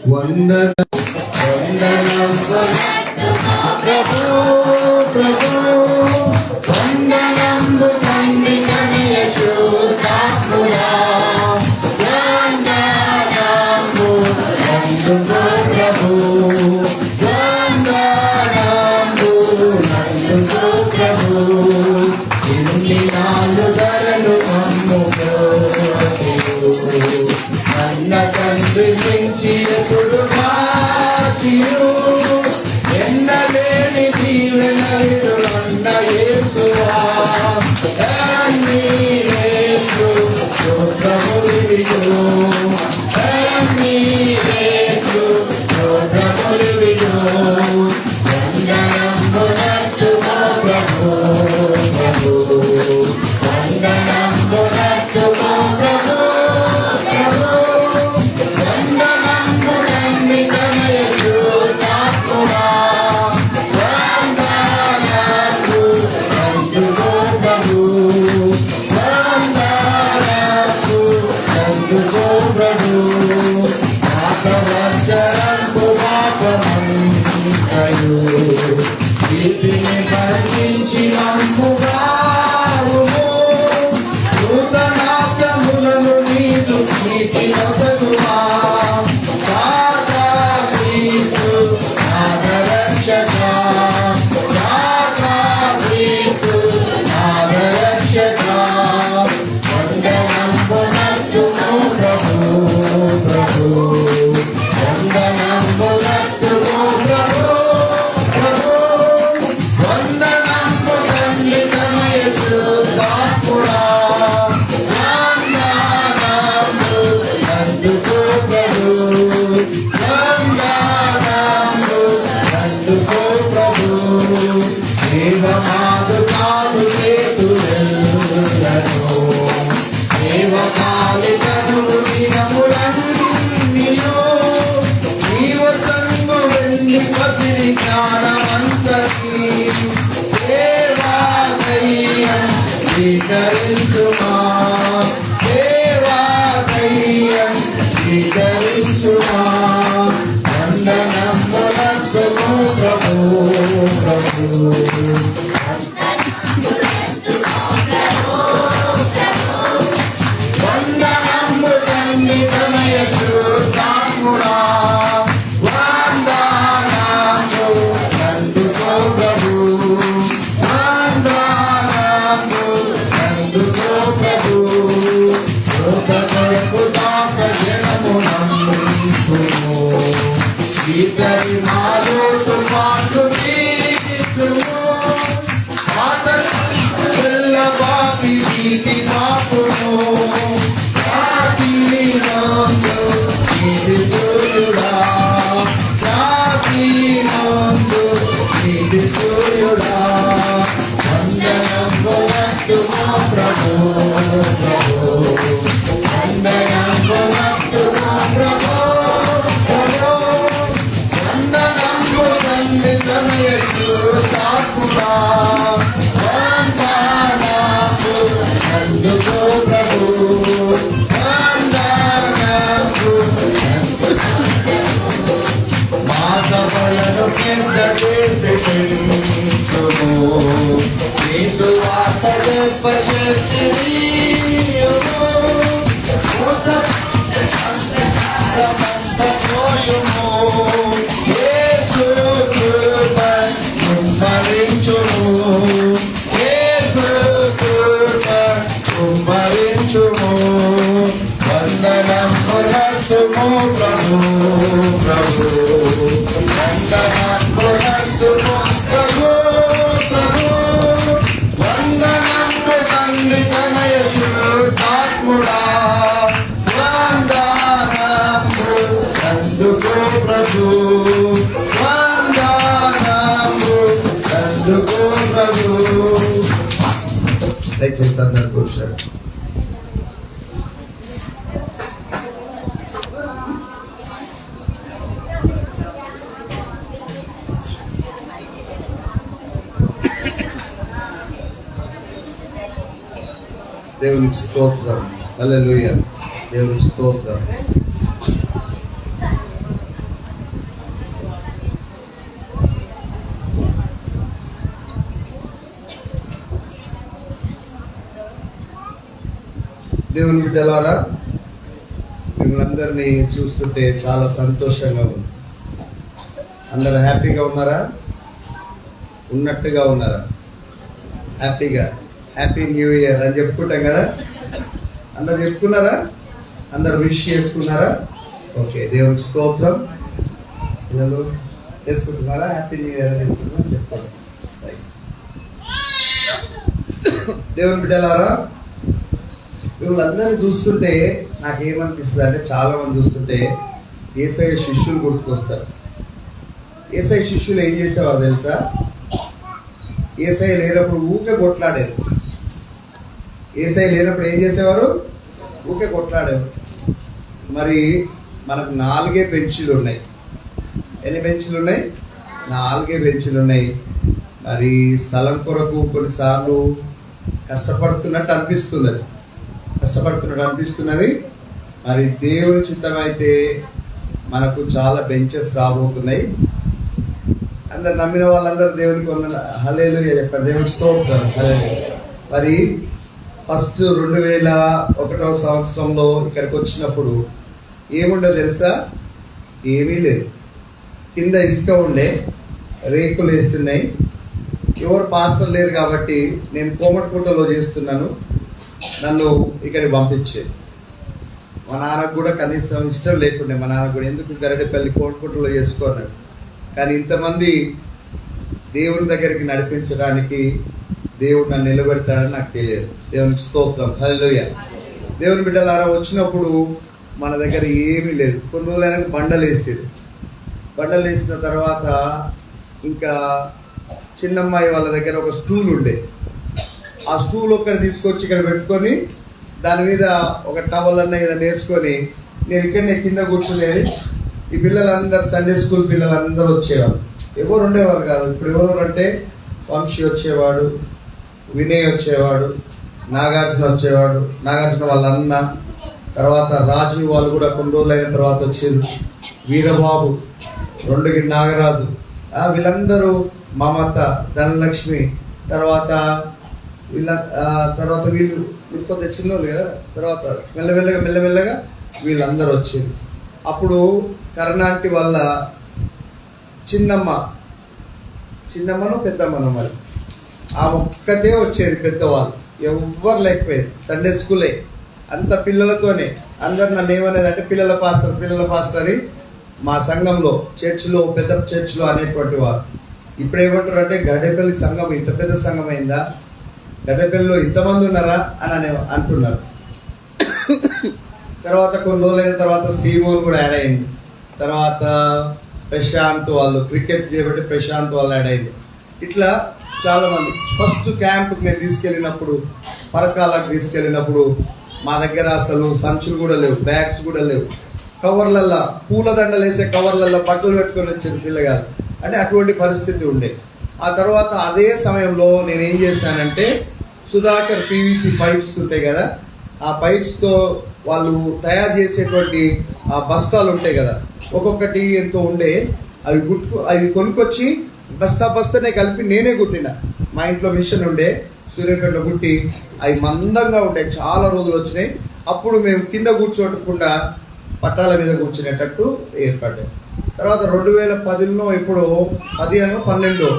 వందనం ప్రభు ప్రభు వందనంబు తండ్రి కనయ శుద్ధాత్ముడా వందనంబు నందుకో ప్రభు వందనంబు నందుకో ప్రభు ఇన్ని నాలు ధరలు అమ్ముకో నన్న తండ్రి నుంచి ఎప్పుడు మాతియు ఎన్నలేని దీవెనలు అన్న యేసువా అన్ని యేసు స్తోత్రములివియు అన్ని యేసు స్తోత్రములివియు వందనమునట్టుమో ప్రభు ప్రభు వందనమునట్టుమో ప్రభు వీటిని బంధించి నమ్ముగావుము నూతనాత్మములను నీదు నీటి నొసగుమా దాదా క్రీస్తు నాదరక్షక దాదా క్రీస్తు నాదరక్షక వందనంబునట్టుము ప్రభు ప్రభు వందనంబునట్టుము ప్రభు స్వీకరించుమా దేవాదయ్యం స్వీకరించుమా వందనమునట్టుము ప్రభు ప్రభు వందనము తండ్రి తనయ శుద్ధాత్ముడా వందనము నందుకో ప్రభు ఇతరి మాలోటు మాటు తీర్చుము మాతల్ల బాకి వీటి మాపును జాతినందు నీది సూర్యుడా జాతినందు నీది సూర్యుడా వందనంబునట్టుమో ప్రభు ప్రభు వందనంబునట్టుమో ప్రభు అందుకో ప్రభు మా సభలను పెద్ద చేసి వార్త వందనమునట్టుము ప్రభు ప్రభు వందనమునట్టుము ప్రభు ప్రభు వందనము తండ్రి తనయ శుద్ధాత్ముడా వందనము అందుకో ప్రభు వందనము అందుకో ప్రభు. దయచేసి అందరూ కూర్చోండి. దేవునికి స్తోత్రం. హల్లెలూయా. దేవునికి స్తోత్రం. దేవుని బిడ్డలారా, మిమ్మల్ని అందరినీ చూస్తుంటే చాలా సంతోషంగా ఉంది. అందరూ హ్యాపీగా ఉన్నారా? ఉన్నట్టుగా ఉన్నారా? హ్యాపీగా హ్యాపీ న్యూ ఇయర్ అని చెప్పుకుంటాం కదా. అందరు చెప్పుకున్నారా? అందరు విష్ చేసుకున్నారా? ఓకే, దేవునికి స్తోత్రం. పిల్లలు చేసుకుంటున్నారా? హ్యాపీ న్యూ ఇయర్ అని చెప్పుకున్నా చెప్పండి. దేవుని బిడ్డలారా, వీళ్ళందరినీ చూస్తుంటే నాకేమనిపిస్తుంది అంటే, చాలా మంది చూస్తుంటే యేసయ్య శిష్యులు గుర్తుకొస్తారు. యేసయ్య శిష్యులు ఏం చేసేవారు తెలుసా? యేసయ్య లేనప్పుడు ఊకే కొట్లాడేది. యేసయ్య లేనప్పుడు ఏం చేసేవారు? ఊకే కొట్లాడేవారు. మరి మనకు 4 బెంచీలు ఉన్నాయి. ఎన్ని బెంచీలు ఉన్నాయి? 4 బెంచీలు ఉన్నాయి. మరి స్థలం కొరకు కొన్నిసార్లు కష్టపడుతున్నట్టు అనిపిస్తున్నది. మరి దేవుని చిత్తం అయితే మనకు చాలా బెంచెస్ రాబోతున్నాయి. అందరు నమ్మిన వాళ్ళందరూ దేవునికి హల్లెలూయా చెప్పారు. దేవునికి స్తోత్రం, హల్లెలూయా. మరి ఫస్ట్ 2001 సంవత్సరంలో ఇక్కడికి వచ్చినప్పుడు ఏముండో తెలుసా? ఏమీ లేదు. కింద ఇసుక ఉండే, రేకులు వేస్తున్నాయి. ఎవరు పాస్టర్ లేరు కాబట్టి నేను కోమటికుంటలో చేస్తున్నాను. నన్ను ఇక్కడికి పంపించేది. మా నాన్నకు కూడా కనీసం ఇష్టం లేకుండే. మా నాన్న కూడా ఎందుకు గరడపల్లి కోమటికుంటలో చేసుకున్నాడు. కానీ ఇంతమంది దేవుని దగ్గరికి నడిపించడానికి దేవుడు నన్ను నిలబెడతాడని నాకు తెలియదు. దేవునికి స్తోత్రం, హల్లెలూయా. దేవుని బిడ్డలారా, వచ్చినప్పుడు మన దగ్గర ఏమీ లేదు. కొన్ని రోజులైనా బండలు వేసిన తర్వాత ఇంకా చిన్నమ్మాయి వాళ్ళ దగ్గర ఒక స్టూల్ ఉండే. ఆ స్టూల్ ఒక్కటి తీసుకొచ్చి ఇక్కడ పెట్టుకొని దాని మీద ఒక టవల్ అన్న ఏదైనా వేసుకొని నేను ఇక్కడనే కింద కూర్చునేది. ఈ పిల్లలందరూ సండే స్కూల్ పిల్లలందరూ వచ్చేవాళ్ళు. ఎవరు ఉండేవారు కాదు. ఇప్పుడు ఎవరు అంటే వంశీ వచ్చేవాడు, వినయ్ వచ్చేవాడు, నాగార్జున వచ్చేవాడు, నాగార్జున వాళ్ళ అన్న, తర్వాత రాజు వాళ్ళు కూడా కొన్ని రోజులు అయిన తర్వాత వచ్చేది, వీరబాబు, రెండుగిరి నాగరాజు, వీళ్ళందరూ, మమత, ధనలక్ష్మి, తర్వాత వీళ్ళు కొంత చిన్నోళ్ళు కదా. తర్వాత మెల్లమెల్లగా వీళ్ళందరూ వచ్చేది. అప్పుడు కరుణాంటి వల్ల చిన్నమ్మను పెద్దమ్మను, మరి ఆ ఒక్కటే వచ్చేది. పెద్దవాళ్ళు ఎవ్వరు లేకపోయేది. సండే స్కూలే అంత పిల్లలతోనే. అందరు నన్ను ఏమనేది అంటే పిల్లల పాస్టర్ అని మా సంఘంలో చర్చిలో, పెద్ద చర్చిలో అనేటువంటి వారు. ఇప్పుడు ఏమంటారు అంటే గడ్డపల్లి సంఘం ఇంత పెద్ద సంఘం అయిందా, గడ్డపల్లిలో ఇంతమంది ఉన్నారా అని అంటున్నారు. తర్వాత కొన్ని రోజులైన తర్వాత సీమోన్ కూడా యాడ్ అయింది. తర్వాత ప్రశాంత్ వాళ్ళు, క్రికెట్ చేయబట్టి ప్రశాంత్ వాళ్ళు యాడ్ అయింది. ఇట్లా చాలా మంది. ఫస్ట్ క్యాంప్కి నేను తీసుకెళ్ళినప్పుడు, పరకాలకు తీసుకెళ్ళినప్పుడు మా దగ్గర అసలు సంచులు కూడా లేవు, బ్యాగ్స్ కూడా లేవు. కవర్లల్లో పూలదండలు వేసే కవర్లల్లో బట్టలు పెట్టుకొని వచ్చేది పిల్లగారు. అంటే అటువంటి పరిస్థితి ఉండే. ఆ తర్వాత అదే సమయంలో నేను ఏం చేశానంటే, సుధాకర్ పీవీసీ పైప్స్ ఉంటాయి కదా, ఆ పైప్స్తో వాళ్ళు తయారు చేసేటువంటి ఆ బస్తాలు ఉంటాయి కదా, ఒక్కొక్కటి ఎంతో ఉండే, అవి కొనుక్కొచ్చి బస్తానే కలిపి నేనే కుట్టిన. మా ఇంట్లో మిషన్ ఉండే, సూర్యాపేటలో కుట్టి అవి మందంగా ఉండే. చాలా రోజులు వచ్చినాయి. అప్పుడు మేము కింద కూర్చోకుండా పట్టాల మీద కూర్చునేటట్టు ఏర్పడ్డాయి. తర్వాత 2010లో ఇప్పుడు 12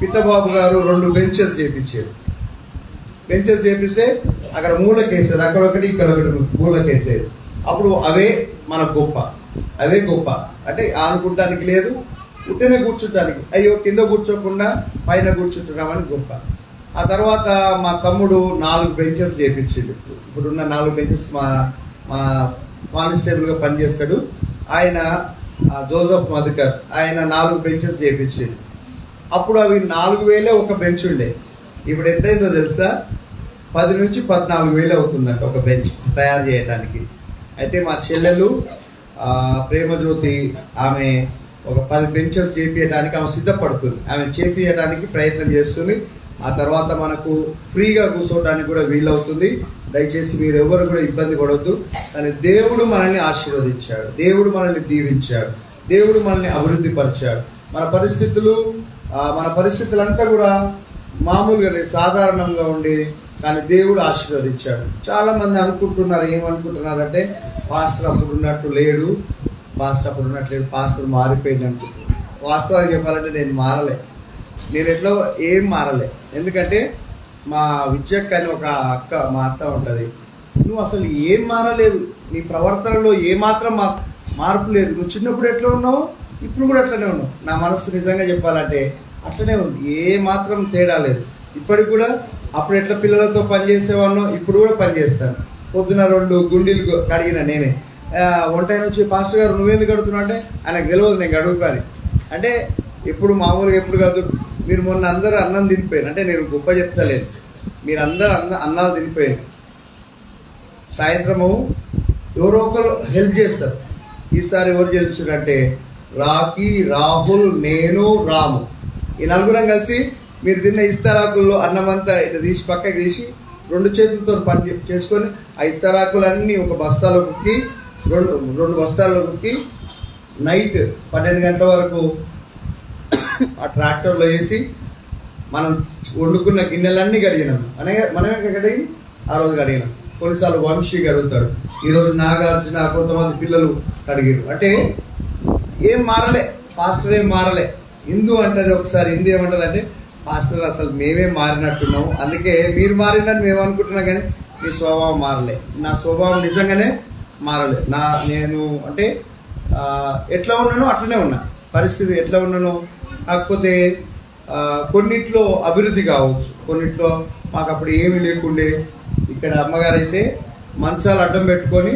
పిట్టబాబు గారు 2 బెంచెస్ చేపించారు. బెంచెస్ చేపిస్తే అక్కడ మూలకేసేది, అక్కడ ఒకటి ఇక్కడ ఒకటి మూలకేసేది. అప్పుడు అవే మన గొప్ప అంటే ఆనుకుంటానికి లేదు, ఉట్టనే కూర్చుంటానికి. అయ్యో కింద కూర్చోకుండా పైన కూర్చుంటున్నామని గొప్ప. ఆ తర్వాత మా తమ్ముడు 4 బెంచెస్ చేపించిండు. ఇప్పుడున్న 4 బెంచెస్ మా కానిస్టేబుల్గా పనిచేస్తాడు ఆయన, జోసఫ్ మధుకర్, ఆయన 4 బెంచెస్ చేపించిండు. అప్పుడు అవి 4,000 ఒక బెంచ్ ఉండే. ఇప్పుడు ఎంతైందో తెలుసా? 10 నుంచి 14,000 అవుతుందంట ఒక బెంచ్ తయారు చేయడానికి. అయితే మా చెల్లెలు ప్రేమజ్యోతి, ఆమె ఒక 10 బెంచెస్ చేపించడానికి ఆమె సిద్ధపడుతుంది. ఆమె చేపించడానికి ప్రయత్నం చేస్తుంది. ఆ తర్వాత మనకు ఫ్రీగా కూర్చోవడానికి కూడా వీలవుతుంది. దయచేసి మీరు ఎవరు కూడా ఇబ్బంది పడవద్దు. కానీ దేవుడు మనల్ని ఆశీర్వదించాడు, దేవుడు మనల్ని దీవించాడు, దేవుడు మనల్ని అభివృద్ధి పరిచాడు. మన పరిస్థితులంతా కూడా మామూలుగా సాధారణంగా ఉండి కానీ దేవుడు ఆశీర్వదించాడు. చాలా మంది అనుకుంటున్నారు, ఏమనుకుంటున్నారంటే పాస్టర్ అప్పుడు ఉన్నట్టు లేడు, పాస్టర్ మారిపోయింది అనుకుంటున్నాను. వాస్తవానికి చెప్పాలంటే నేను మారలే, నేను ఎట్లా ఏం మారలే. ఎందుకంటే మా విద్యక్ అని ఒక అక్క, మా అత్త ఉంటుంది, నువ్వు అసలు ఏం మారలేదు, నీ ప్రవర్తనలో ఏమాత్రం మార్పు లేదు, నువ్వు చిన్నప్పుడు ఎట్లా ఉన్నావు ఇప్పుడు కూడా అట్లనే ఉన్నావు. నా మనసు నిజంగా చెప్పాలంటే అట్లనే ఉంది, ఏ మాత్రం తేడా లేదు. ఇప్పటికి కూడా అప్పుడు ఎట్లా పిల్లలతో పనిచేసేవాడినో ఇప్పుడు కూడా పనిచేస్తాను. పొద్దున 2 గుండీలు కడిగిన నేనే. వంటైన వచ్చి పాస్టర్ గారు నువ్వేందుకు కడుగుతున్నావు అంటే ఆయనకు తెలియదు నేను కడుగుతాను అంటే. ఎప్పుడు మామూలుగా ఎప్పుడు కాదు, మీరు మొన్న అందరూ అన్నం తినిపోయారు అంటే నేను గొప్ప చెప్తలేదు, మీరు అందరూ అన్నాలు తినిపోయారు. సాయంత్రము ఎవరో ఒకరు హెల్ప్ చేస్తారు. ఈసారి ఎవరు చేస్తారంటే రాకీ, రాహుల్, నేను, రాము, ఈ 4 కలిసి మీరు తిన్న ఇస్తరాకుల్లో అన్నమంతా ఇట్లా తీసి పక్కకి తీసి 2 చేతులతో పని చేసుకొని ఆ ఇస్తరాకులన్నీ ఒక బస్తాలో కుక్కి 2 బస్తాల్లో కుక్కి నైట్ 12 గంటల వరకు ఆ ట్రాక్టర్లో వేసి మనం వండుకున్న గిన్నెలన్నీ కడిగినాం. మనమే కడిగి ఆ రోజు కడిగినాం. కొన్నిసార్లు వంశీ కడుగుతాడు, ఈరోజు నాగార్జున, కొంతమంది పిల్లలు కడిగారు. అంటే ఏం మారలే, పాస్టర్ ఏం మారలే. హిందూ అంటది ఒకసారి, హిందూ ఏమంటారంటే పాస్టర్ అసలు మేమే మారినట్టున్నాము, అందుకే మీరు మారినని మేము అనుకుంటున్నాం, కానీ మీ స్వభావం మారలే. నా స్వభావం నిజంగానే మారలే. నేను అంటే ఎట్లా ఉన్నానో అట్లనే ఉన్నా, పరిస్థితి ఎట్లా ఉన్నానో. కాకపోతే కొన్నిట్లో అభివృద్ధి కావచ్చు, కొన్నిట్లో మాకు అప్పుడు ఏమీ లేకుండే. ఇక్కడ అమ్మగారు అయితే మంచాలు అడ్డం పెట్టుకొని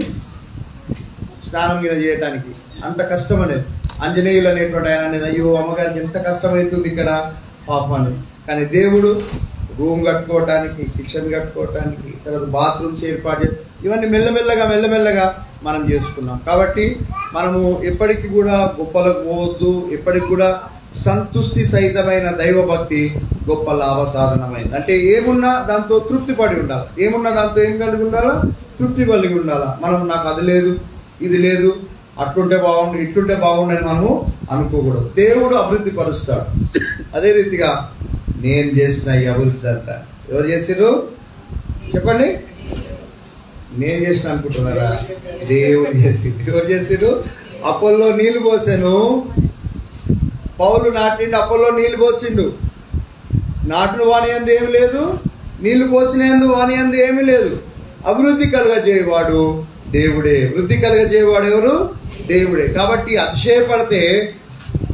స్నానం మీద చేయడానికి అంత కష్టం అనేది. ఆంజనేయులు అనేటువంటి ఆయన అనేది, అయ్యో అమ్మగారికి ఎంత కష్టమవుతుంది ఇక్కడ పాపం అనేది. కానీ దేవుడు రూమ్ కట్టుకోవటానికి, కిచెన్ కట్టుకోవటానికి, తర్వాత బాత్రూమ్స్ ఏర్పాటు ఇవన్నీ మెల్లమెల్లగా మనం చేసుకున్నాం. కాబట్టి మనము ఎప్పటికీ కూడా గొప్పలకు పోవద్దు. ఎప్పటికి కూడా సంతుష్టి సహితమైన దైవభక్తి గొప్ప లాభ సాధనమైంది. అంటే ఏమున్నా దాంతో తృప్తి పడి ఉండాలి. ఏమున్నా దాంతో ఏం కలిగి ఉండాలా? తృప్తి కలిగి ఉండాలా. మనం నాకు అది లేదు, ఇది లేదు, అట్లుంటే బాగుండు, ఇట్లుంటే బాగుండు అని మనము అనుకోకూడదు. దేవుడు అభివృద్ధి పరుస్తాడు. అదే రీతిగా నేను చేసిన ఈ అభివృద్ధి అంట ఎవరు చేసిర్రు చెప్పండి? నేను చేసిన అనుకుంటున్నారా? దేవుడు చేసిండు. ఎవరు చేసిర్రు? అపోల్లో నీళ్లు పోసాను, పౌలు నాటిండు, అపోల్లో నీళ్లు పోసిండు. నాటును వాని అందు ఏమి లేదు, నీళ్లు పోసినందు వాని అందు ఏమీ లేదు. అభివృద్ధి కలుగజేయవాడు దేవుడే. వృద్ధి కలుగజేయవాడు ఎవరు? దేవుడే. కాబట్టి అతిశయపడితే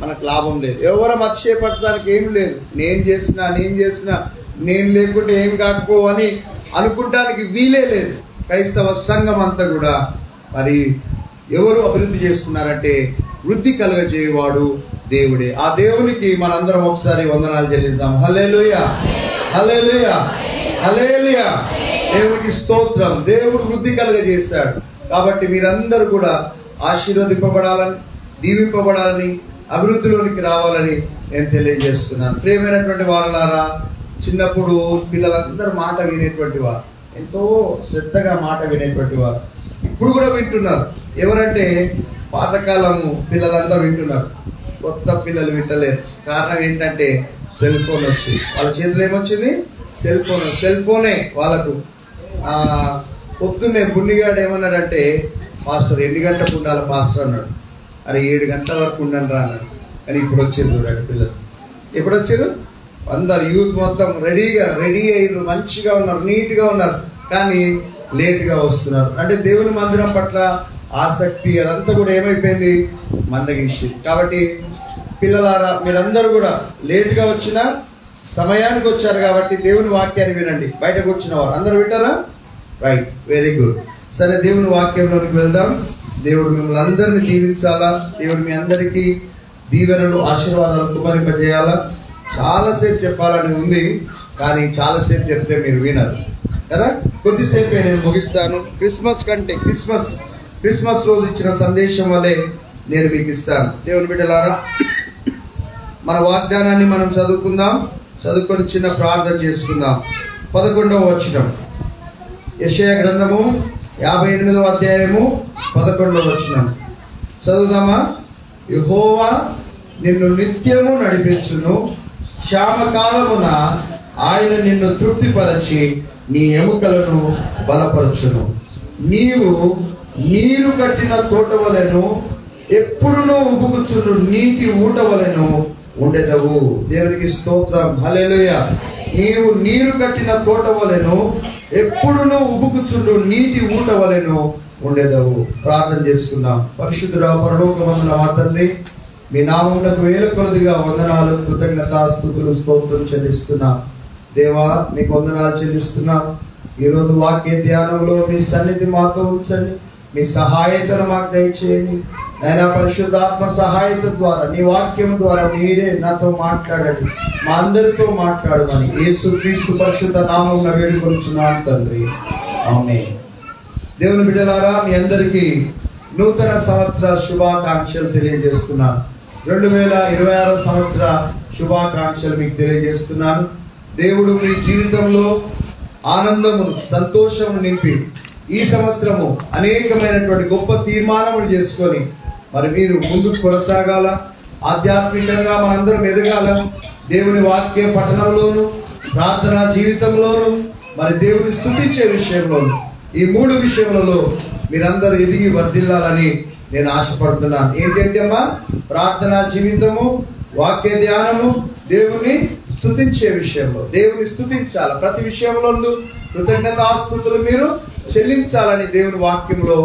మనకు లాభం లేదు. ఎవరం అతిశయపడటానికి ఏమి లేదు. నేను చేసిన నేను లేకుంటే ఏం కాకపో అని అనుకుంటానికి వీలే లేదు. క్రైస్తవ సంఘం అంతా కూడా మరి ఎవరు అభివృద్ధి చేస్తున్నారంటే వృద్ధి కలుగజేయవాడు దేవుడే. ఆ దేవునికి మనందరం ఒకసారి వందనాలు చెల్లిద్దాం. హల్లెలూయా, హల్లెలూయా, హల్లెలూయా. దేవునికి స్తోత్రం. దేవుడు వృద్ధి కలుగజేశాడు. కాబట్టి మీరందరూ కూడా ఆశీర్వదింపబడాలని, దీవింపబడాలని, అభివృద్ధిలోనికి రావాలని నేను తెలియజేస్తున్నాను. ప్రియమైనటువంటి వారులారా, చిన్నప్పుడు పిల్లలందరూ మాట వినేటువంటి వారు, ఎంతో శ్రద్ధగా మాట వినేటువంటి వారు. ఇప్పుడు కూడా వింటున్నారు. ఎవరంటే పాతకాలము పిల్లలందరూ వింటున్నారు, కొత్త పిల్లలు వింటలేరు. కారణం ఏంటంటే సెల్ ఫోన్ వచ్చి వాళ్ళ చేతిలో ఏమొచ్చింది? సెల్ ఫోనే వాళ్ళకు. పొద్దున్నే బున్నిగాడు ఏమన్నాడంటే, పాస్టర్ ఎన్ని గంటలకు ఉండాలి పాస్టర్ అన్నాడు. అరే 7 గంటల వరకు ఉండండి రా అన్నాడు. కానీ ఇప్పుడు వచ్చారు చూడండి పిల్లలు. ఎప్పుడు వచ్చారు? అందరు యూత్ మొత్తం రెడీ అయ్యారు, మంచిగా ఉన్నారు, నీట్గా ఉన్నారు, కానీ లేట్గా వస్తున్నారు. అంటే దేవుని మందిరం పట్ల ఆసక్తి అదంతా కూడా ఏమైపోయింది? మందగించి. కాబట్టి పిల్లలారా, మీరందరూ కూడా లేట్గా వచ్చినా సమయానికి వచ్చారు కాబట్టి దేవుని వాక్యాన్ని వినండి. బయటకు వచ్చిన వారు అందరూ వింటారా? Right, very good. సరే, దేవుని వాక్యంలోనికి వెళ్దాం. దేవుడు మిమ్మల్ని అందరినీ దీవించాలా. దేవుడు మీ అందరికీ దీవెనలు, ఆశీర్వాదాలు కుమరింపజేయాలా. చాలాసేపు చెప్పాలని ఉంది, కానీ చాలాసేపు చెప్తే మీరు వినరు కదా. కొద్దిసేపే నేను ముగిస్తాను. క్రిస్మస్ రోజు ఇచ్చిన సందేశం వల్లే నేను మీకు ఇస్తాను. దేవుని బిడ్డలారా, మన వాగ్దానాన్ని మనం చదువుకొని చిన్న ప్రార్థన చేసుకుందాం. 11వ వచనం, యెషయా గ్రంథము 58వ అధ్యాయము 11వ వచనం చదువుదామా? యెహోవా నిన్ను నిత్యము నడిపించును, క్షామకాలమున ఆయన నిన్ను తృప్తిపరచి నీ ఎముకలను బలపరచును. నీవు నీరు కట్టిన తోట వలెను ఎప్పుడునూ ఉబుకుచును నీటి ఊట వలెను ఉండెదవు. దేవునికి స్తోత్రం. హల్లెలూయా. నీవు నీరు కట్టిన తోట వలెను ఎప్పుడునూ ఉబుకుచుండు నీటి ఊట వలెను ఉండేదవు. ప్రార్థన చేసుకుందాం. పరిశుద్ధుడా పరలోకమందున మా తండ్రి, మీ నామమునకు వేల కొలదిగా వందనాలు, కృతజ్ఞతాస్తుతులు, స్తోత్రం చెల్లిస్తున్నా. దేవా, మీకు వందనాలు చెల్లిస్తున్నా. ఈరోజు వాక్య ధ్యానంలో మీ సన్నిధి మాతో ఉంచండి. మీ సహాయతను మాకు దయచేయండి. ఆయన పరిశుద్ధాత్మ సహాయత ద్వారా, నీ వాక్యం ద్వారా మీరే నాతో మాట్లాడండి, మా అందరితో మాట్లాడమని యేసుక్రీస్తు పరిశుద్ధ నామమున వేడుకొనుచున్నాను తండ్రి. ఆమేన్. దేవుని బిడ్డలారా, మీ అందరికీ నూతన సంవత్సర శుభాకాంక్షలు తెలియజేస్తున్నాను. 2026 సంవత్సర శుభాకాంక్షలు మీకు తెలియజేస్తున్నాను. దేవుడు మీ జీవితంలో ఆనందమును, సంతోషము నింపి ఈ సంవత్సరము అనేకమైనటువంటి గొప్ప తీర్మానములు చేసుకొని మరి మీరు ముందుకు కొనసాగాల, ఆధ్యాత్మికంగా మనందరం ఎదగాల. దేవుని వాక్య పఠనంలోను, ప్రార్థనా జీవితంలోను, మరి దేవుని స్తుతించే విషయంలోను, ఈ 3 విషయములలో మీరందరూ ఎదిగి వర్ధిల్లాలని నేను ఆశపడుతున్నాను. ఏంటంటే అమ్మా, ప్రార్థనా జీవితము, వాక్య ధ్యానము, దేవుని స్తుతించే విషయంలో దేవుని స్తుతించాలి. ప్రతి విషయంలో కృతజ్ఞతాస్తుతులు మీరు చెల్లించాలని దేవుని వాక్యంలో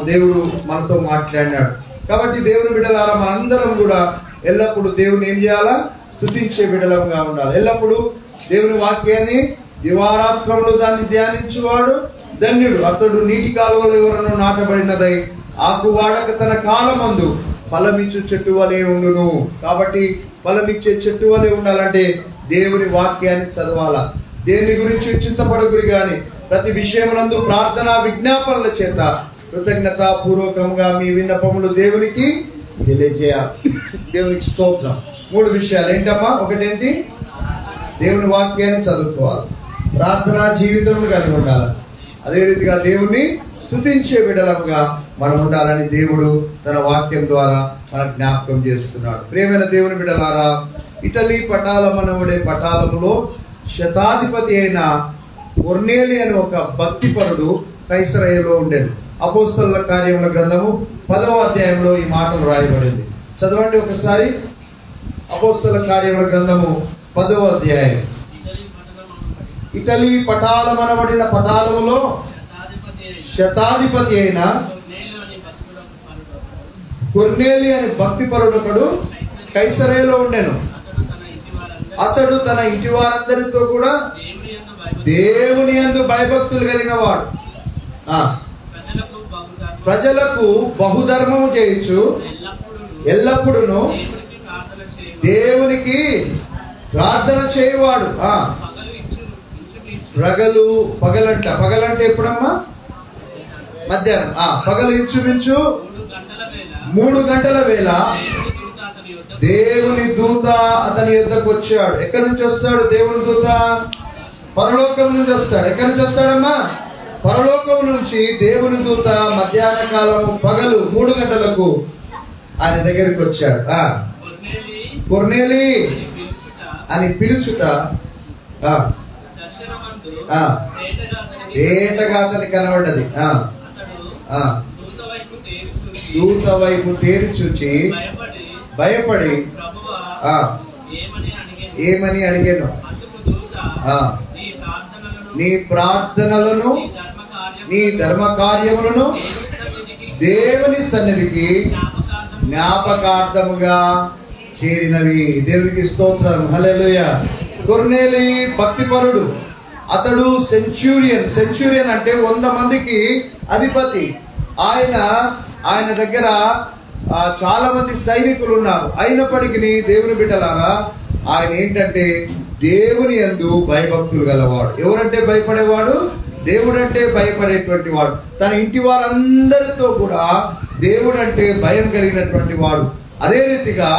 దేవుడు మనతో మాట్లాడినాడు. కాబట్టి దేవుని బిడ్డలారా, మనందరం కూడా ఎల్లప్పుడూ దేవుని ఏం చేయాలా? స్తుతించే బిడ్డలంగా ఉండాలి. ఎల్లప్పుడూ దేవుని వాక్యాన్ని దివారాత్రంలో దాన్ని ధ్యానించువాడు ధన్యుడు. అతడు నీటి కాలువలో ఎవరన్నా నాటబడినదై ఆకు వాడక తన కాలమందు ఫలమిచ్చు చెట్టు వలె ఉండును. కాబట్టి ఫలమిచ్చే చెట్టు వలె ఉండాలంటే దేవుని వాక్యాన్ని చదవాలా. దేని గురించి చింతపడకుడి గాని ప్రతి విషయమునందు ప్రార్థన విజ్ఞాపనల చేత కృతజ్ఞతా పూర్వకంగా మీ విన్నపములు దేవునికి తెలియజేయాలి. దేవునికి స్తోత్రం. 3 విషయాలు ఏంటమ్మా? ఒకటేంటి? దేవుని వాక్యాన్ని చదువుకోవాలి, ప్రార్థనా జీవితం కలిగి ఉండాలి, అదే రీతిగా దేవుణ్ణి స్తుతించే బిడ్డలుగా మనం ఉండాలని దేవుడు తన వాక్యం ద్వారా మన జ్ఞాపకం చేస్తున్నాడు. ప్రియమైన దేవుని బిడ్డలారా, ఇటలీ పటాలమనబడే పటాలములో శతాధిపతి అయిన కొర్నేలి అని ఒక భక్తిపరుడు కైసరయ్యలో ఉండేది. అపోస్తలుల కార్యముల గ్రంథము 10వ అధ్యాయంలో ఈ మాటలు రాయబడింది. చదవండి ఒకసారి. అపోస్తలుల కార్యముల గ్రంథము 10వ అధ్యాయం. ఇటలీ పటాలమనబడిన పటాలములో శతాధిపతి అయిన కొర్నేలి అని భక్తిపరుడు ఒకడు కైసరయ్యలో ఉండెను. అతడు తన ఇంటి వారందరితో కూడా దేవుని యందు భయభక్తులు కలిగిన వాడు, ప్రజలకు బహుధర్మము చేయించు ఎల్లప్పుడూ దేవునికి ప్రార్థన చేయవాడు. పగలంటే ఎప్పుడమ్మా? మధ్యాహ్నం. పగలు ఇంచుమించు 3 గంటల వేళ దేవుని దూత అతని యొద్దకు వచ్చాడు. ఎక్కడి నుంచి వస్తాడు దేవుని దూత? పరలోకం నుంచి వస్తాడు. ఎక్కడి నుంచి వస్తాడమ్మా? పరలోకం నుంచి దేవుని దూత మధ్యాహ్న కాలము పగలు 3 గంటలకు ఆయన దగ్గరికి వచ్చాడు. కొర్నేలి అని పిలుచుట ఏటగా అతని కనబడ్డది. దూత వైపు తేరి చూచి భయపడి ఏమని అడిగాను? నీ ప్రార్థనలను, నీ ధర్మ కార్యములను దేవుని సన్నిధికి జ్ఞాపకార్థముగా చేరినవి. దేవునికి స్తోత్రం. హల్లెలూయా. కొర్నేలి భక్తిపరుడు. అతడు సెంచురియన్ అంటే 100 మందికి అధిపతి. ఆయన దగ్గర చాలా మంది సైనికులు ఉన్నారు. అయినప్పటికీ దేవుని బిడ్డలారా, ఆయన ఏంటంటే దేవుని యందు భయభక్తులు గలవాడు. ఎవరంటే భయపడేవాడు? దేవుడంటే భయపడేటువంటి వాడు. తన ఇంటి వారందరితో కూడా దేవుడంటే భయం కలిగినటువంటి వాడు. అదే రీతిగా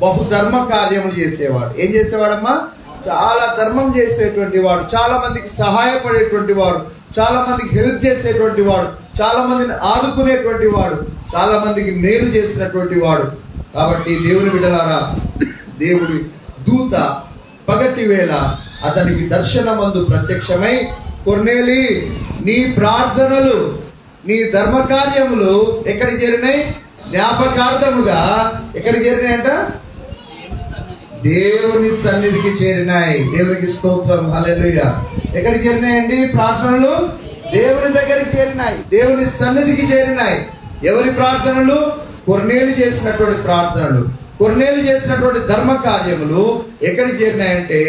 బహుధర్మ కార్యములు చేసేవాడు. ఏం చేసేవాడమ్మా? చాలా ధర్మం చేసేటువంటి వాడు, చాలా మందికి సహాయపడేటువంటి వాడు, చాలా మందికి హెల్ప్ చేసేటువంటి వాడు, చాలా మందిని ఆదుకునేటువంటి వాడు, చాలా మందికి మేలు చేసినటువంటి వాడు. కాబట్టి దేవుని బిడ్డలారా, దేవుడి దూత పగటి వేళ అతనికి దర్శనమందు ప్రత్యక్షమై కొర్నేలి, నీ ప్రార్థనలు, నీ ధర్మ కార్యములు ఎక్కడికి చేరినాయి? జ్ఞాపకార్థముగా ఎక్కడికి చేరినాయంట? దేవుని సన్నిధికి చేరినాయి. దేవునికి స్తోత్రం, హల్లెలూయా. ఎక్కడికి చేరినాయండి ప్రార్థనలు? దేవుని దగ్గరికి చేరినాయి, దేవుని సన్నిధికి చేరినాయి. ఎవరి ప్రార్థనలు? కొర్నేలు చేసినటువంటి ప్రార్థనలు, కొర్నేలు చేసినటువంటి ధర్మ కార్యములు ఎక్కడికి చేరినాయంటే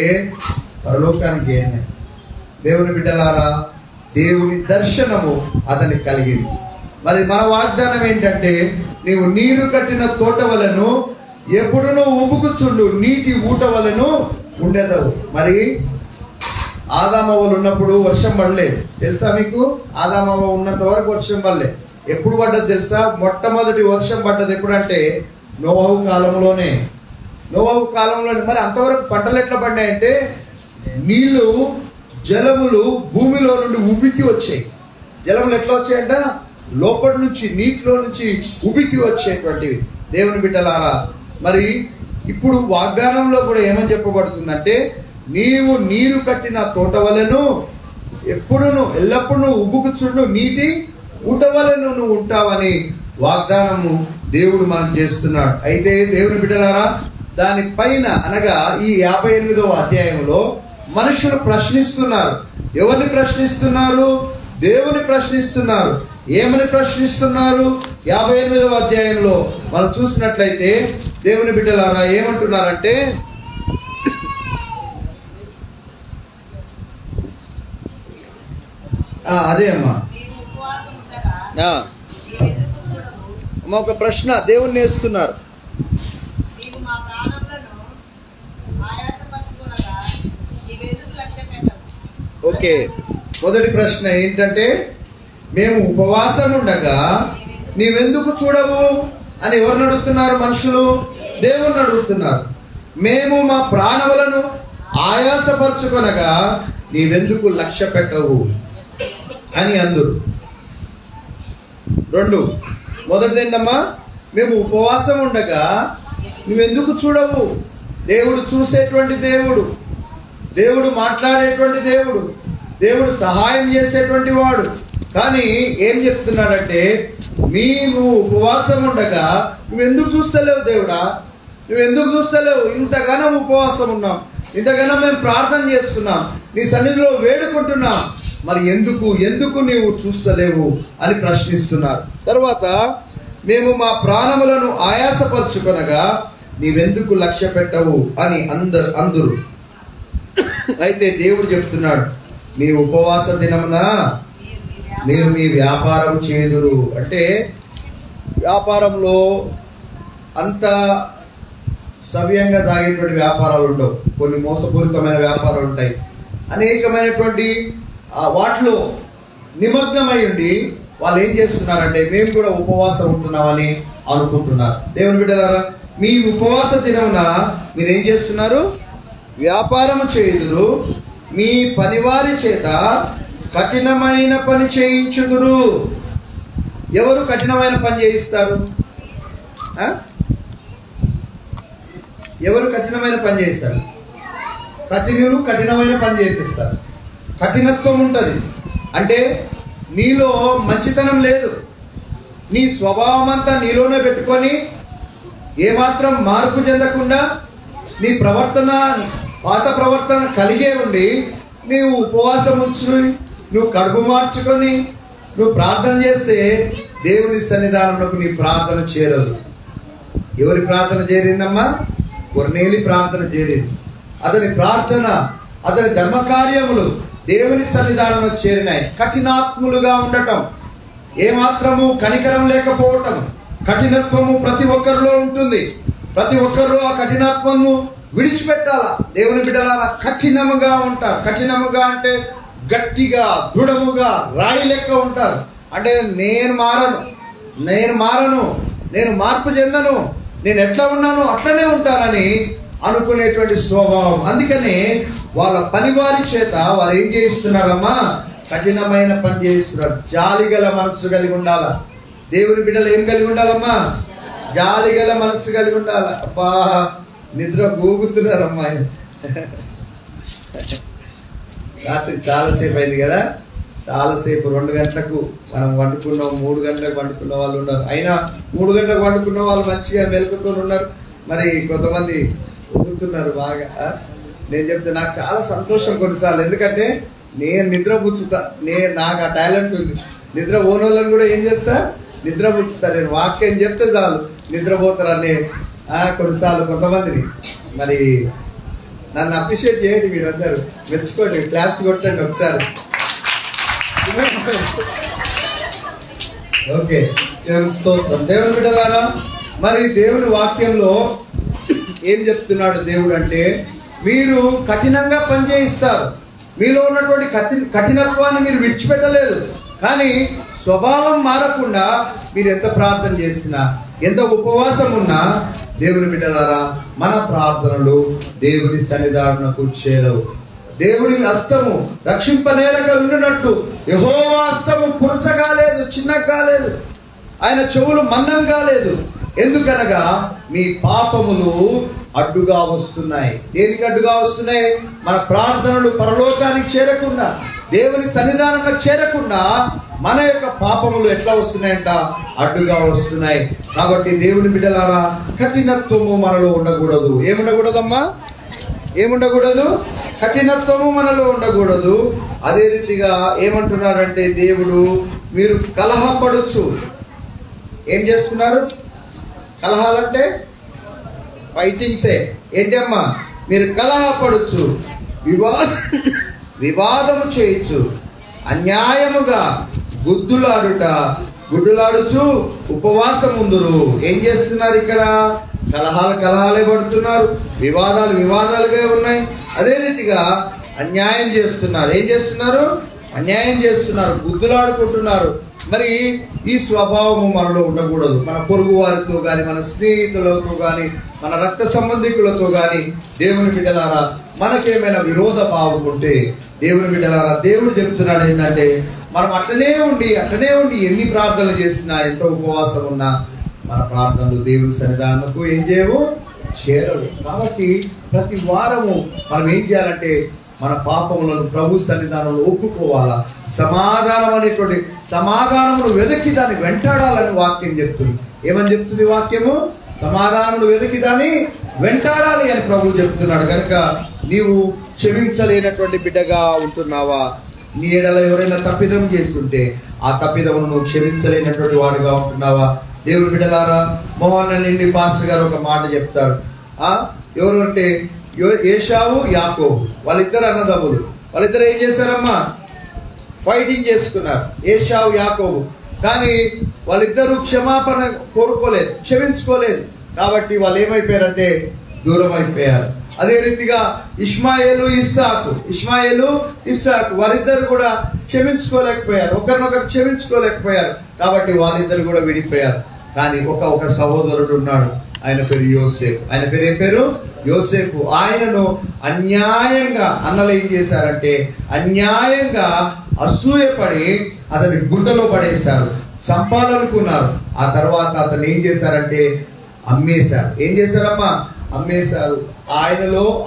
పరలోకానికి చేరినాయి. దేవుని బిడ్డలారా, దేవుని దర్శనము అతనికి కలిగింది. మరి మన వాగ్దానం ఏంటంటే, నీవు నీరు కట్టిన తోట వలను ఎప్పుడునూ ఉబుకుచుండు నీటి ఊట వలను ఉండేదవు. మరి ఆదామవ్వలు ఉన్నప్పుడు వర్షం పడలేదు, తెలుసా మీకు? ఆదామవ్వ ఉన్నంత వరకు వర్షం పడలేదు. ఎప్పుడు పడ్డది తెలుసా? మొట్టమొదటి వర్షం పడ్డది ఎప్పుడంటే నోవహు కాలంలోనే. నోవహు కాలంలోనే. మరి అంతవరకు పంటలు ఎట్లా పడ్డాయంటే, నీళ్లు, జలములు భూమిలో నుండి ఉబికి వచ్చాయి. జలములు ఎట్లా వచ్చాయంట? లోపటి నుంచి, నీటిలో నుంచి ఉబికి వచ్చేటువంటివి. దేవుని బిడ్డలారా, మరి ఇప్పుడు వాగ్దానంలో కూడా ఏమని చెప్పబడుతుందంటే, నీవు నీరు కట్టిన తోట వలెను ఎప్పుడును ఎల్లప్పుడూ ఉబ్బుకుచుండు నీటి ఊట వలెను నువ్వు ఉంటావని వాగ్దానము దేవుడు మనం చేస్తున్నాడు. అయితే దేవుని బిడ్డలారా, దానిపైన అనగా ఈ 58వ అధ్యాయంలో మనుషులు ప్రశ్నిస్తున్నారు. ఎవరిని ప్రశ్నిస్తున్నారు? దేవుని ప్రశ్నిస్తున్నారు. ఏమని ప్రశ్నిస్తున్నారు? 58వ అధ్యాయంలో మనం చూసినట్లయితే దేవుని బిడ్డలారా ఏమంటున్నారంటే, అదే అమ్మా ఒక ప్రశ్న దేవుణ్ణి వేస్తున్నారు. ఓకే, మొదటి ప్రశ్న ఏంటంటే, మేము ఉపవాసం ఉండగా నీవెందుకు చూడవు అని ఎవరిని అడుగుతున్నారు? మనుషులు దేవుణ్ణి అడుగుతున్నారు. మేము మా ప్రాణములను ఆయాసపరచుకొనగా నీవెందుకు లక్ష్య పెట్టవు అని అందరు. 2, మొదటిది ఏంటమ్మా? మేము ఉపవాసం ఉండగా నువ్వెందుకు చూడవు? దేవుడు చూసేటువంటి దేవుడు, దేవుడు మాట్లాడేటువంటి దేవుడు, దేవుడు సహాయం చేసేటువంటి వాడు. కానీ ఏం చెప్తున్నాడంటే, మేము ఉపవాసం ఉండగా నువ్వెందుకు చూస్తలేవు దేవుడా? నువ్వెందుకు చూస్తలేవు? ఇంతగానో ఉపవాసం ఉన్నాం, ఇంతగానో మేము ప్రార్థన చేస్తున్నాం, నీ సన్నిధిలో వేడుకుంటున్నాం, మరి ఎందుకు నీవు చూస్తలేవు అని ప్రశ్నిస్తున్నారు. తర్వాత మేము మా ప్రాణములను ఆయాసపరచుకొనగా నీవెందుకు లక్ష్య పెట్టవు అని అందరు. అయితే దేవుడు చెప్తున్నాడు, మీ ఉపవాస దినమున మీరు మీ వ్యాపారం చేదురు. అంటే వ్యాపారంలో అంత సవ్యంగా సాగేటువంటి వ్యాపారాలు ఉండవు, కొన్ని మోసపూరితమైన వ్యాపారాలు ఉంటాయి. అనేకమైనటువంటి వాటిలో నిమగ్నమై ఉండి వాళ్ళు ఏం చేస్తున్నారంటే, మేము కూడా ఉపవాసం ఉంటున్నామని అనుకుంటున్నారు. దేవుని బిడ్డలారా, మీ ఉపవాస దినమున మీరేం చేస్తున్నారు? వ్యాపారము చేయుదురు, మీ పనివారి చేత కఠినమైన పని చేయించుదురు. ఎవరు కఠినమైన పని చేయిస్తారు? ఎవరు కఠినమైన పని చేయిస్తారు? కఠినులు కఠినమైన పని చేయిస్తారు. కఠినత్వం ఉంటుంది అంటే నీలో మంచితనం లేదు, నీ స్వభావం అంతా నీలోనే పెట్టుకొని ఏమాత్రం మార్పు చెందకుండా నీ ప్రవర్తన పాత ప్రవర్తన కలిగే ఉండి నీవు ఉపవాసం ఉంచుని నువ్వు కడుపు మార్చుకొని నువ్వు ప్రార్థన చేస్తే దేవుని సన్నిధానంలోకి నీ ప్రార్థన చేరదు. ఎవరి ప్రార్థన చేరిందమ్మా? కొర్నేలి ప్రార్థన చేరింది. అతని ప్రార్థన, అతని ధర్మకార్యములు దేవుని సన్నిధానంలో చేరినాయి. కఠినాత్ములుగా ఉండటం, ఏమాత్రము కనికరం లేకపోవటం, కఠినత్వము ప్రతి ఒక్కరిలో ఉంటుంది. ప్రతి ఒక్కరిలో ఆ కఠినత్వము విడిచిపెట్టాలా. దేవుని బిడ్డలారా, కఠినముగా ఉంటారు. కఠినముగా అంటే గట్టిగా, దృఢముగా, రాయి లెక్క ఉంటారు. అంటే నేను మారను, నేను మార్పు చెందను, నేను ఎట్లా ఉన్నానో అట్లనే ఉంటానని అనుకునేటువంటి స్వభావం. అందుకనే వాళ్ళ పనివారి చేత వాళ్ళు ఏం చేయిస్తున్నారమ్మా? కఠినమైన పని చేయిస్తున్నారు. జాలిగల మనస్సు కలిగి ఉండాలా. దేవుని బిడ్డలు ఏం కలిగి ఉండాలమ్మా? జాలిగల మనస్సు కలిగి ఉండాలి. అబ్బా, నిద్ర గోగుతున్నారమ్మా. రాత్రి చాలాసేపు అయింది కదా, చాలాసేపు 2 గంటలకు మనం వండుకున్నాం, 3 గంటలకు వండుకున్న వాళ్ళు ఉన్నారు. అయినా 3 గంటలకు వండుకున్న వాళ్ళు మంచిగా మెలకుతో ఉన్నారు. మరి కొంతమంది ఊరుతున్నారు బాగా. నేను చెప్తే నాకు చాలా సంతోషం కొన్నిసార్లు, ఎందుకంటే నేను నిద్రపుచ్చుతా, నాకు ఆ టాలెంట్ ఉంది. నిద్ర ఓనోళ్ళని కూడా ఏం చేస్తా, నిద్రపుచ్చుతా. నేను వాక్యం చెప్తే చాలు నిద్రపోతారని కొన్నిసార్లు కొంతమందిని. మరి నన్ను అప్రిషియేట్ చేయండి, మీరందరూ మెచ్చుకోండి, క్లాప్స్ కొట్టండి ఒకసారి. ఓకే, దేవుని స్తోత్రం. దేవుని బిడ్డలారా, మరి దేవుని వాక్యంలో ఏం చెప్తున్నాడు దేవుడు అంటే, మీరు కఠినంగా పనిచేయిస్తారు, మీలో ఉన్నటువంటి కఠినత్వాన్ని మీరు విడిచిపెట్టలేదు. కానీ స్వభావం మారకుండా మీరు ఎంత ప్రార్థన చేసినా, ఎంత ఉపవాసం ఉన్నా, దేవుని బిడ్డలారా, మన ప్రార్థనలు దేవుని సన్నిధానకు చేరవు. దేవుని హస్తము రక్షింపనేరగా ఉండినట్టు యెహోవా హస్తము పురచగాలేదు, చిన్న కాలేదు, ఆయన చెవులు మందం కాలేదు. ఎందుకనగా మీ పాపములు అడ్డుగా వస్తున్నాయి. దేనికి అడ్డుగా వస్తున్నాయి? మన ప్రార్థనలు పరలోకానికి చేరకుండా, దేవుని సన్నిధానంలో చేరకుండా మన యొక్క పాపములు ఎట్లా వస్తున్నాయంట? అడ్డుగా వస్తున్నాయి. కాబట్టి దేవుని బిడ్డలారా, కఠినత్వము మనలో ఉండకూడదు. ఏముండకూడదమ్మా? ఏముండకూడదు? కఠినత్వము మనలో ఉండకూడదు. అదే రీతిగా ఏమంటున్నారంటే దేవుడు, మీరు కలహపడుచు ఏం చేస్తున్నారు? కలహాలంటే ఫైటింగ్సే. ఏంటమ్మా? మీరు కలహపడుచు, వివాదము చేయొచ్చు, అన్యాయముగా గుడ్డులాడుచు ఉపవాసం ముందురు. ఏం చేస్తున్నారు ఇక్కడ? కలహాలే పడుతున్నారు, వివాదాలుగా ఉన్నాయి. అదే రీతిగా అన్యాయం చేస్తున్నారు. ఏం చేస్తున్నారు? అన్యాయం చేస్తున్నారు, గుద్దులాడుకుంటున్నారు. మరి ఈ స్వభావము మనలో ఉండకూడదు. మన పొరుగు వారితో కానీ, మన స్నేహితులతో కానీ, మన రక్త సంబంధికులతో కానీ, దేవుని బిడ్డలారా, మనకేమైనా విరోధ భావం ఉంటే, దేవుని బిడ్డలారా, దేవుడు చెప్తున్నాడు ఏంటంటే, మనం అట్లనే ఉండి ఎన్ని ప్రార్థనలు చేసినా, ఎంత ఉపవాసం ఉన్నా, మన ప్రార్థనలు దేవుని సన్నిధానకు ఏం చేయవు? చేరవు. కాబట్టి ప్రతి వారము మనం ఏం చేయాలంటే, మన పాపములను ప్రభు సన్నిధానంలో ఒప్పుకోవాలా. సమాధానమును వెతికి దాన్ని వెంటాడాలని వాక్యం చెప్తుంది. ఏమని చెప్తుంది వాక్యము? సమాధానమును వెతికి దాన్ని వెంటాడాలి అని ప్రభు చెప్తున్నాడు. కనుక నీవు క్షమించలేనటువంటి బిడ్డగా ఉంటున్నావా? నీ ఎడల ఎవరైనా తప్పిదం చేస్తుంటే ఆ తప్పిదమును నువ్వు క్షమించలేనటువంటి వాడుగా ఉంటున్నావా? దేవుని బిడ్డలారా, మోహన్ నుండి పాస్టర్ గారు ఒక మాట చెప్తాడు. ఎవరు అంటే ఏశావు, యాకోబు, వాళ్ళిద్దరు అన్నదమ్ములు. వాళ్ళిద్దరు ఏం చేశారమ్మా? ఫైటింగ్ చేసుకున్నారు, ఏశావు, యాకోబు. కానీ వాళ్ళిద్దరూ క్షమాపణ కోరుకోలేదు, క్షమించుకోలేదు. కాబట్టి వాళ్ళు ఏమైపోయారంటే దూరం అయిపోయారు. అదే రీతిగా ఇష్మాయేలు, ఇస్సాకు వారిద్దరు కూడా క్షమించుకోలేకపోయారు, ఒకరినొకరు క్షమించుకోలేకపోయారు. కాబట్టి వాళ్ళిద్దరు కూడా విడిపోయారు. కానీ ఒక సహోదరుడు ఉన్నాడు, ఆయన పేరు యోసేపు. ఆయన పేరు ఏం పేరు? యోసేపు. ఆయనను అన్యాయంగా అన్నలు ఏం చేశారంటే, అన్యాయంగా అసూయపడి అతని గుంటలో పడేశారు, చంపాలనుకున్నారు. ఆ తర్వాత అతను ఏం చేశారంటే అమ్మేశారు. ఏం చేశారమ్మా? అమ్మేశారు.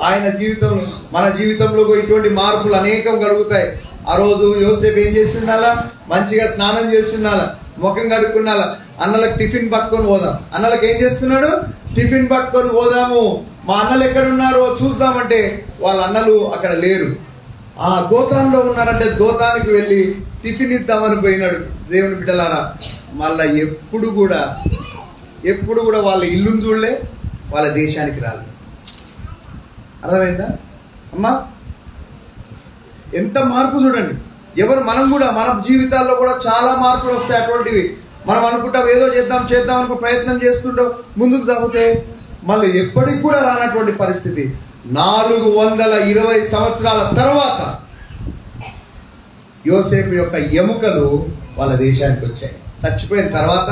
ఆయన జీవితంలో, మన జీవితంలో ఇటువంటి మార్పులు అనేకం కలుగుతాయి. ఆ రోజు యోసేపు ఏం చేస్తున్నాలా? మంచిగా స్నానం చేస్తున్నాలా, ముఖం కడుక్కున్నాలా, అన్నలకు టిఫిన్ పట్టుకొని పోదాం. అన్నలకు ఏం చేస్తున్నాడు? టిఫిన్ పట్టుకొని పోదాము, మా అన్నలు ఎక్కడున్నారో చూద్దామంటే వాళ్ళ అన్నలు అక్కడ లేరు. ఆ దోతాన్లో ఉన్నారంటే దోతానికి వెళ్ళి టిఫిన్ ఇద్దామని పోయినాడు. దేవుని బిడ్డలారా, మళ్ళా ఎప్పుడు కూడా వాళ్ళ ఇల్లును చూడలే, వాళ్ళ దేశానికి రాలేదు. అర్థమైందా అమ్మా? ఎంత మార్పు చూడండి. మనం కూడా మన జీవితాల్లో కూడా చాలా మార్పులు వస్తాయి. అటువంటివి మనం అనుకుంటాం, ఏదో చేద్దాం అనుకో ప్రయత్నం చేస్తుంటాం, ముందుకు సాగితే మళ్ళీ ఎప్పటికి కూడా రానటువంటి పరిస్థితి. 420 సంవత్సరాల తర్వాత యోసేపు యొక్క ఎముకలు వాళ్ళ దేశానికి వచ్చాయి. చచ్చిపోయిన తర్వాత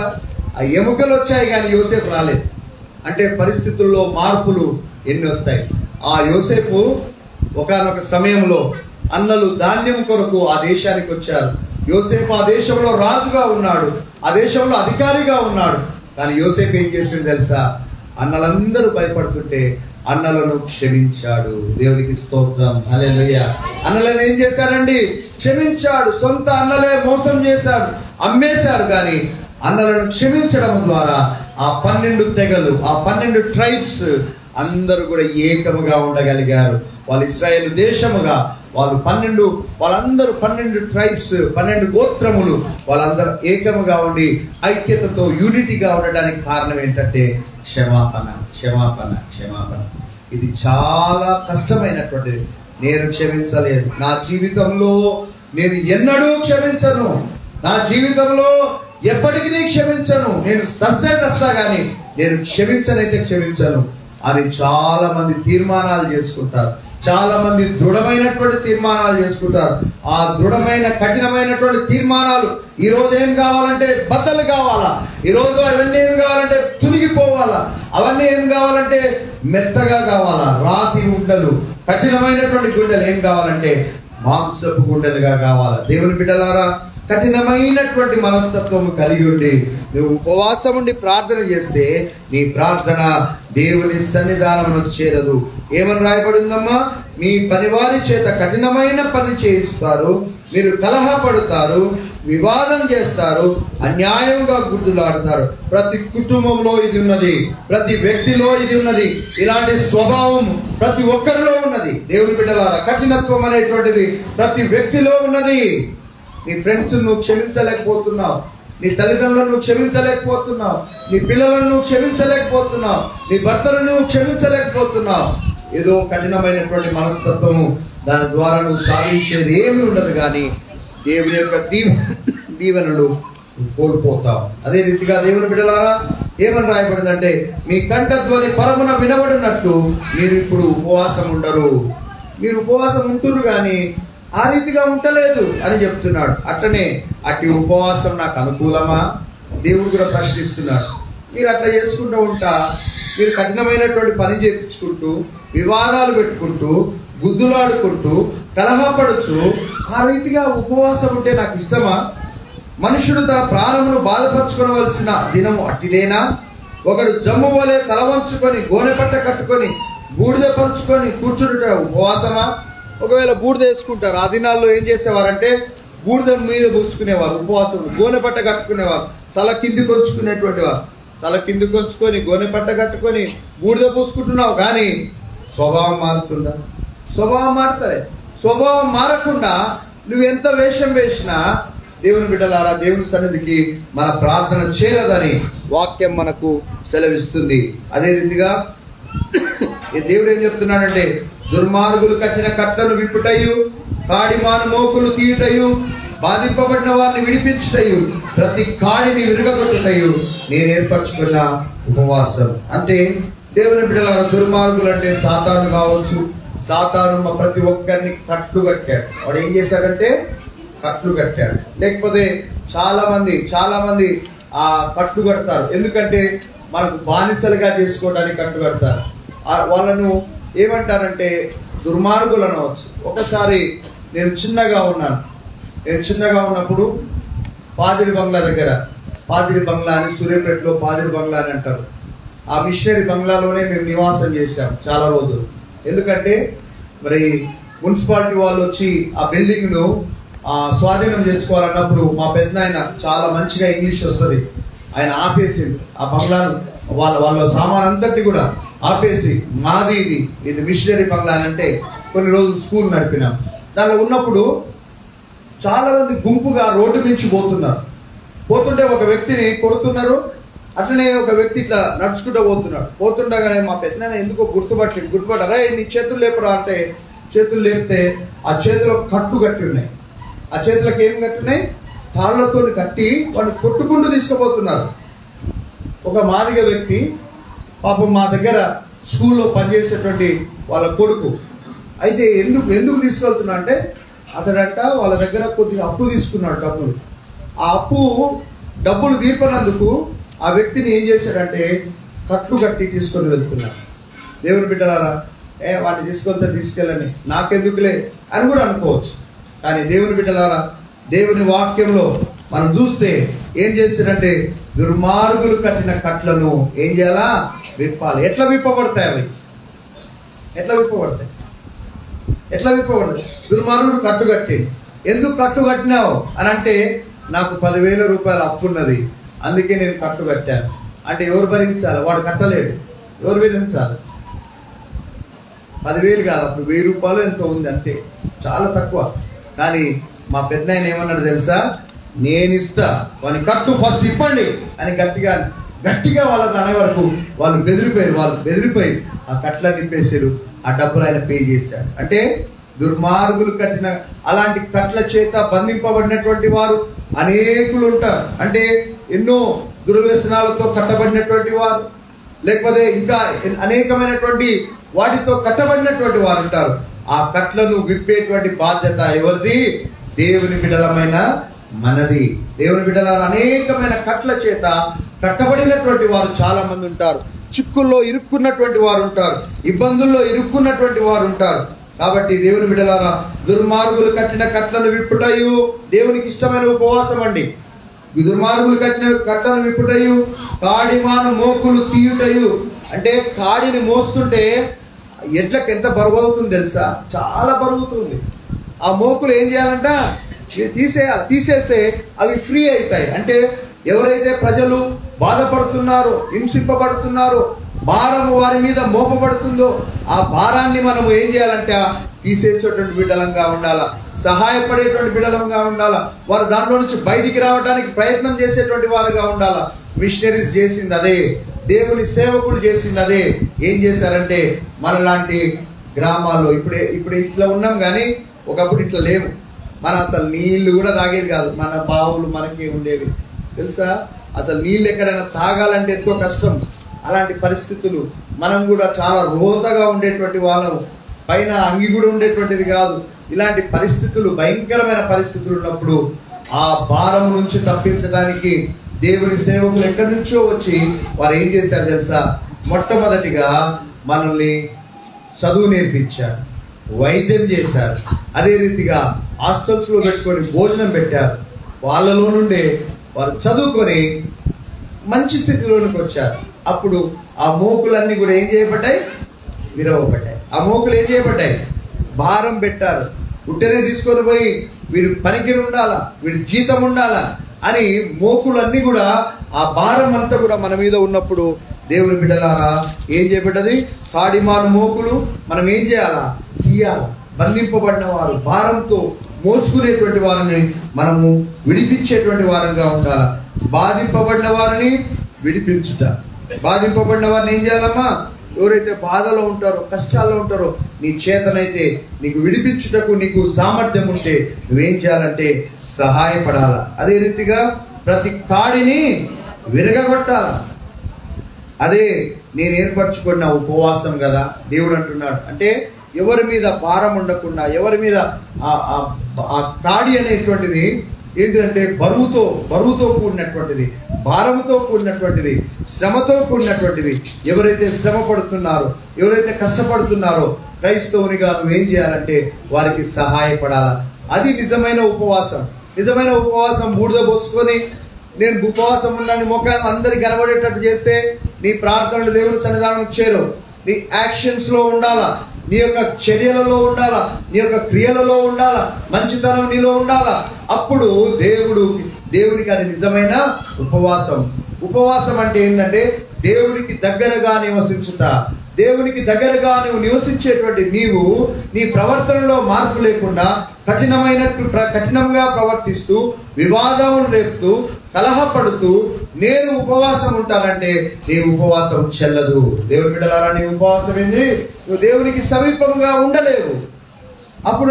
ఆ ఎముకలు వచ్చాయి, కానీ యోసేపు రాలేదు. అంటే పరిస్థితుల్లో మార్పులు ఎన్ని వస్తాయి. ఆ యోసేపు ఒకానొక సమయంలో అన్నలు ధాన్యం కొరకు ఆ దేశానికి వచ్చారు. యోసేపు ఆ దేశంలో రాజుగా ఉన్నాడు, ఆ దేశంలో అధికారిగా ఉన్నాడు. కానీ యోసేపు ఏం చేసిండు తెలుసా? అన్నలందరూ భయపడుతుంటే అన్నలను క్షమించాడు. దేవునికి స్తోత్రం, హల్లెలూయా. అన్నలను ఏం చేశాడండి? క్షమించాడు. సొంత అన్నలే మోసం చేశారు, అమ్మేశారు. కానీ అన్నలను క్షమించడం ద్వారా ఆ 12 తెగలు, ఆ 12 ట్రైబ్స్ అందరూ కూడా ఏకముగా ఉండగలిగారు. వాళ్ళు ఇశ్రాయేలు దేశముగా వాళ్ళందరూ 12 ట్రైబ్స్, 12 గోత్రములు, వాళ్ళందరూ ఏకముగా ఉండి ఐక్యతతో యూనిటీగా ఉండడానికి కారణం ఏంటంటే క్షమాపణ, క్షమాపణ, క్షమాపణ. ఇది చాలా కష్టమైనటువంటిది. నేను క్షమించలేను, నా జీవితంలో నేను ఎన్నడూ క్షమించను, నా జీవితంలో ఎప్పటికీ క్షమించను, నేను సస్తా కానీ నేను క్షమించను అని చాలా మంది తీర్మానాలు చేసుకుంటారు. చాలా మంది దృఢమైనటువంటి తీర్మానాలు చేసుకుంటారు. ఆ దృఢమైన కఠినమైనటువంటి తీర్మానాలు ఈ రోజు ఏం కావాలంటే బద్దలు కావాలా, ఈ రోజు అవన్నీ ఏం కావాలంటే తునిగిపోవాలా, అవన్నీ ఏం కావాలంటే మెత్తగా కావాలా. రాతి గుండెలు, కఠినమైనటువంటి గుండెలు ఏం కావాలంటే మాంసపు గుండెలుగా కావాలా. దేవుని బిడ్డలారా, కఠినమైనటువంటి మనస్తత్వం కలిగి ఉండి నువ్వు ఉపవాసం ఉండి ప్రార్థన చేస్తే నీ ప్రార్థన దేవుని సన్నిధానమునకు చేరదు. ఏమని రాయబడిందమ్మా? మీ పనివారి చేత కఠినమైన పని చేయిస్తారు, మీరు కలహపడతారు, వివాదం చేస్తారు, అన్యాయంగా గుర్తులాడతారు. ప్రతి కుటుంబంలో ఇది ఉన్నది, ప్రతి వ్యక్తిలో ఇది ఉన్నది. ఇలాంటి స్వభావం ప్రతి ఒక్కరిలో ఉన్నది. దేవుని బిడ్డలారా, కఠినత్వం అనేటువంటిది ప్రతి వ్యక్తిలో ఉన్నది. నీ ఫ్రెండ్స్ నువ్వు క్షమించలేకపోతున్నావు, నీ తల్లిదండ్రులను నువ్వు క్షమించలేకపోతున్నావు, నీ పిల్లలను నువ్వు క్షమించలేకపోతున్నావు, నీ భర్తను నువ్వు క్షమించలేకపోతున్నావు. ఏదో కఠినమైనటువంటి మనస్తత్వము, దాని ద్వారా నువ్వు సాధించేది ఏమీ ఉండదు. కానీ దేవుని యొక్క దీవెనలు కోల్పోతావు. అదే రీతిగా దేవుని బిడ్డలారా, ఏమని రాయబడిందంటే మీ కంఠధ్వని పరమున వినబడినట్లు మీరు ఇప్పుడు ఉపవాసం ఉండరు. మీరు ఉపవాసం ఉంటున్నారు కానీ ఆ రీతిగా ఉండలేదు అని చెప్తున్నాడు. అట్లనే అట్టి ఉపవాసం నాకు అనుకూలమా? దేవుడు కూడా ప్రశ్నిస్తున్నాడు. మీరు అట్లా చేసుకుంటూ ఉంటా, మీరు కఠినమైనటువంటి పని చేయించుకుంటూ, వివాదాలు పెట్టుకుంటూ, గుద్దులాడుకుంటూ, కలహపడుచు ఆ రీతిగా ఉపవాసం ఉంటే నాకు ఇష్టమా? మనుషుడు తన ప్రాణమును బాధపరచుకోవలసిన దినము అట్టిదేనా? ఒకడు జమ్ము వలె తల వంచుకొని, గోనె పట్ట కట్టుకొని, బూడిద పరుచుకొని కూర్చుంట ఉపవాసమా? ఒకవేళ బూడిద వేసుకుంటారు, ఆ దినాల్లో ఏం చేసేవారంటే బూడిద మీద పూసుకునేవారు. ఉపవాసం గోనె పట్ట కట్టుకునేవారు, తల కింది కొంచుకునేటువంటి వారు. తల కింది కొంచుకొని గోనె పట్ట కట్టుకొని బూడిద పూసుకుంటున్నావు కానీ స్వభావం మారుతుందా? స్వభావం మారుతుంది. స్వభావం మారకుండా నువ్వు ఎంత వేషం వేసినా దేవుని బిడ్డలారా, దేవుని సన్నిధికి మన ప్రార్థన చేరదని వాక్యం మనకు సెలవిస్తుంది. అదే రీతిగా దేవుడు ఏం చెప్తున్నాడంటే దుర్మార్గులు కట్టిన కట్లను విప్పుటయు, కాడిమాను మోకులు తీయుటయు, బాధింపబడిన వారిని విడిపించుటయు, ప్రతి కాడిని విరగొట్టుటయు నేను ఏర్పరచుకున్న ఉపవాసం. అంటే దేవుని బిడ్డలారా, దుర్మార్గులు అంటే సాతాను కావచ్చు. సాతాను ప్రతి ఒక్కరిని కట్లు కట్టాడు. వాడు ఏం చేశాడంటే కట్లు కట్టాడు. లేకపోతే చాలా మంది ఆ కట్లు కడతారు. ఎందుకంటే మనకు బానిసలుగా చేసుకోవడానికి కట్లు కడతారు. వాళ్ళను ఏమంటారంటే దుర్మార్గులు అనవచ్చు. ఒకసారి నేను చిన్నగా ఉన్నప్పుడు పాదిరి బంగ్లా దగ్గర, పాదిరి బంగ్లా అని సూర్యాపేటలో పాదిరి బంగ్లా అని అంటారు. ఆ మిషనరీ బంగ్లాలోనే మేము నివాసం చేశాం చాలా రోజులు. ఎందుకంటే మరి మున్సిపాలిటీ వాళ్ళు వచ్చి ఆ బిల్డింగ్ ను స్వాధీనం చేసుకోవాలన్నప్పుడు మా పెద్దనాయన చాలా మంచిగా ఇంగ్లీష్ వస్తుంది, ఆయన ఆపేసిండు ఆ బంగ్లాను. వాళ్ళ సామాన్ అంతటి కూడా ఆపేసి మాది ఇది మిషనరీ బంగ్లా అని అంటే కొన్ని రోజులు స్కూల్ నడిపినాం. దానిలో ఉన్నప్పుడు చాలా మంది గుంపుగా రోడ్డు మించి పోతుంటే ఒక వ్యక్తిని కొడుతున్నారు. అట్లనే ఒక వ్యక్తి ఇట్లా నడుచుకుంటూ పోతుండగానే మా పెద్దనాయన ఎందుకో గుర్తుపట్టారా, నీ చేతులు లేపురా అంటే చేతులు లేపితే ఆ చేతిలో కట్లు కట్టి ఉన్నాయి. ఆ చేతులకు ఏం కట్టున్నాయి? తాళ్లతో కట్టి వాళ్ళు కొట్టుకుంటూ తీసుకుపోతున్నారు. ఒక మాదిగ వ్యక్తి పాపం మా దగ్గర స్కూల్లో పనిచేసేటువంటి వాళ్ళ కొడుకు. అయితే ఎందుకు తీసుకెళ్తున్నా అంటే అతడంట వాళ్ళ దగ్గర కొద్దిగా అప్పు తీసుకున్నాడు. ఆ డబ్బులు తీర్పనందుకు ఆ వ్యక్తిని ఏం చేశాడంటే కట్లు కట్టి తీసుకొని వెళ్తున్నాడు. దేవుని బిడ్డలారా, వాడిని తీసుకెళ్ళని నాకెందుకులే అని కూడా అనుకోవచ్చు. కానీ దేవుని బిడ్డలారా, దేవుని వాక్యంలో మనం చూస్తే ఏం చేస్తారంటే దుర్మార్గులు కట్టిన కట్లను ఏం చేయాలా? విప్పాలి. ఎట్లా విప్పబడతాయి అవి? ఎట్లా విప్పబడతాయి? దుర్మార్గుడు కట్టుకట్టి, ఎందుకు కట్టుకట్టినావు అని అంటే, నాకు 10,000 రూపాయలు అప్పున్నది, అందుకే నేను కట్టుకట్టాను అంటే ఎవరు భరించాలి? వాడు కట్టలేడు, ఎవరు భరించాలి? 10,000 కాదు, అప్పుడు 1,000 రూపాయలు ఎంతో ఉంది అంతే, చాలా తక్కువ. కానీ మా పెద్ద ఆయన ఏమన్నాడు తెలుసా? నేను ఇస్తా, వాడిని కట్టు, ఫస్ట్ ఇప్పండి అని గట్టిగా వాళ్ళకి అనే వరకు వాళ్ళు బెదిరిపోయి ఆ కట్ల నింపేసారు. ఆ డబ్బులు ఆయన పే చేశాడు. అంటే దుర్మార్గులు కట్టిన అలాంటి కట్ల చేత బంధింపబడినటువంటి వారు అనేకులు ఉంటారు. అంటే ఎన్నో దుర్వ్యసనాలతో కట్టబడినటువంటి వారు, లేకపోతే ఇంకా అనేకమైనటువంటి వాటితో కట్టబడినటువంటి వారు ఉంటారు. ఆ కట్లను విప్పేటువంటి బాధ్యత ఎవరిది? దేవుని బిడ్డలమైన మనది. దేవుని బిడ్డల అనేకమైన కట్ల చేత కట్టబడినటువంటి వారు చాలా మంది ఉంటారు. చిక్కుల్లో ఇరుక్కున్నటువంటి వారు ఉంటారు, ఇబ్బందుల్లో ఇరుక్కున్నటువంటి వారు ఉంటారు. కాబట్టి దేవుని బిడ్డలారా, దుర్మార్గులు కట్టిన కట్లను విప్పుటయు దేవునికి ఇష్టమైన ఉపవాసం అండి. ఈ దుర్మార్గులు కట్టిన కట్లను విప్పుటయు, కాడిమాను మోకులు తీయుటయు. అంటే కాడిని మోస్తుంటే ఎడ్లకు ఎంత బరువు అవుతుంది తెలుసా? చాలా బరువుతుంది. ఆ మోకులు ఏం చేయాలంట? తీసేస్తే అవి ఫ్రీ అవుతాయి. అంటే ఎవరైతే ప్రజలు బాధపడుతున్నారో, హింసింపబడుతున్నారో, భారము వారి మీద మోపబడుతుందో, ఆ భారాన్ని మనము ఏం చేయాలంటే తీసేసేటువంటి బిడ్డలంగా ఉండాలా, సహాయపడేటువంటి బిడ్డలంగా ఉండాలా, వారు దాంట్లో నుంచి బయటికి రావడానికి ప్రయత్నం చేసేటువంటి వారుగా ఉండాలా. మిషనరీస్ చేసింది అదే, దేవుని సేవకులు చేసింది అదే. ఏం చేశారంటే మనలాంటి గ్రామాల్లో ఇప్పుడు ఇట్లా ఉన్నాం, కానీ ఒకప్పుడు ఇట్లా లేవు. మన అసలు నీళ్లు కూడా తాగేది కాదు, మన బావులు మనకి ఉండేవి తెలుసా? అసలు నీళ్ళు ఎక్కడైనా తాగాలంటే ఎంతో కష్టం. అలాంటి పరిస్థితులు, మనం కూడా చాలా రోతగా ఉండేటువంటి వాళ్ళము, పైన అంగి కూడా ఉండేటువంటిది కాదు. ఇలాంటి పరిస్థితులు, భయంకరమైన పరిస్థితులు ఉన్నప్పుడు ఆ భారం నుంచి తప్పించడానికి దేవుని సేవకులు ఎక్కడి నుంచో వచ్చి వారు ఏం చేశారు తెలుసా? మొట్టమొదటిగా మనల్ని చదువు నేర్పించారు, వైద్యం చేశారు, అదే రీతిగా హాస్టల్స్ లో పెట్టుకొని భోజనం పెట్టారు. వాళ్ళలో నుండే వారు చదువుకొని మంచి స్థితిలోనికి వచ్చారు. అప్పుడు ఆ మోకులన్నీ కూడా ఏం చేయబడ్డాయి? విరవబడ్డాయి. ఆ మోకులు ఏం చేయబడ్డాయి? భారం పెట్టారు. ఉట్టనే తీసుకొని పోయి వీడి పనికిరి ఉండాలా, వీడి జీతం ఉండాలా అని మోకులన్నీ కూడా, ఆ భారం అంతా కూడా మన మీద ఉన్నప్పుడు దేవుని బిడ్డలారా ఏం చేయబడ్డది? కాడిమాను మోకులు మనం ఏం చేయాలా? తీయాలా. బంధింపబడిన వారు, భారంతో మోసుకునేటువంటి వారిని మనము విడిపించేటువంటి వారంగా ఉండాలా. బాధింపబడిన వారిని విడిపించుట. బాధింపబడిన వారిని ఏం చేయాలమ్మా? ఎవరైతే బాధలో ఉంటారో, కష్టాల్లో ఉంటారో, నీ చేతనైతే నీకు విడిపించుటకు నీకు సామర్థ్యం ఉంటే నువ్వేం చేయాలంటే సహాయపడాల. అదే రీతిగా ప్రతి కాడిని విరగగొట్టాల. అదే నేను ఏర్పరచుకున్న ఉపవాసం కదా దేవుడు అంటున్నాడు. అంటే ఎవరి మీద భారం ఉండకుండా, ఎవరి మీద ఆ కాడి అనేటువంటిది ఏంటంటే బరువుతో కూడినటువంటిది, భారముతో కూడినటువంటిది, శ్రమతో కూడినటువంటిది. ఎవరైతే శ్రమ పడుతున్నారో, ఎవరైతే కష్టపడుతున్నారో, క్రైస్తవునిగా నువ్వేం చేయాలంటే వారికి సహాయపడాలా. అది నిజమైన ఉపవాసం. నిజమైన ఉపవాసం బూడిద పోసుకొని నేను ఉపవాసం ఉన్నాను మొక్కలు అందరికి కనబడేటట్టు చేస్తే నీ ప్రార్థనలు దేవుని సన్నిధానం చేరు. నీ యాక్షన్స్ లో ఉండాలా, నీ యొక్క చర్యలలో ఉండాలా, నీ యొక్క క్రియలలో ఉండాలా, మంచితనం నీలో ఉండాలా. అప్పుడు దేవునికి అది నిజమైన ఉపవాసం. ఉపవాసం అంటే ఏంటంటే దేవునికి దగ్గరగా నివసించుట. దేవునికి దగ్గరగా నువ్వు నివసించేటువంటి నీవు నీ ప్రవర్తనలో మార్పు లేకుండా కఠినంగా ప్రవర్తిస్తూ, వివాదములు రేపుతూ, కలహపడుతూ నేను ఉపవాసం ఉంటానంటే నీ ఉపవాసం చెల్లదు. దేవుని బిడ్డలారా, నీ ఉపవాసం ఏంది? నువ్వు దేవునికి సమీపంగా ఉండలేవు. అప్పుడు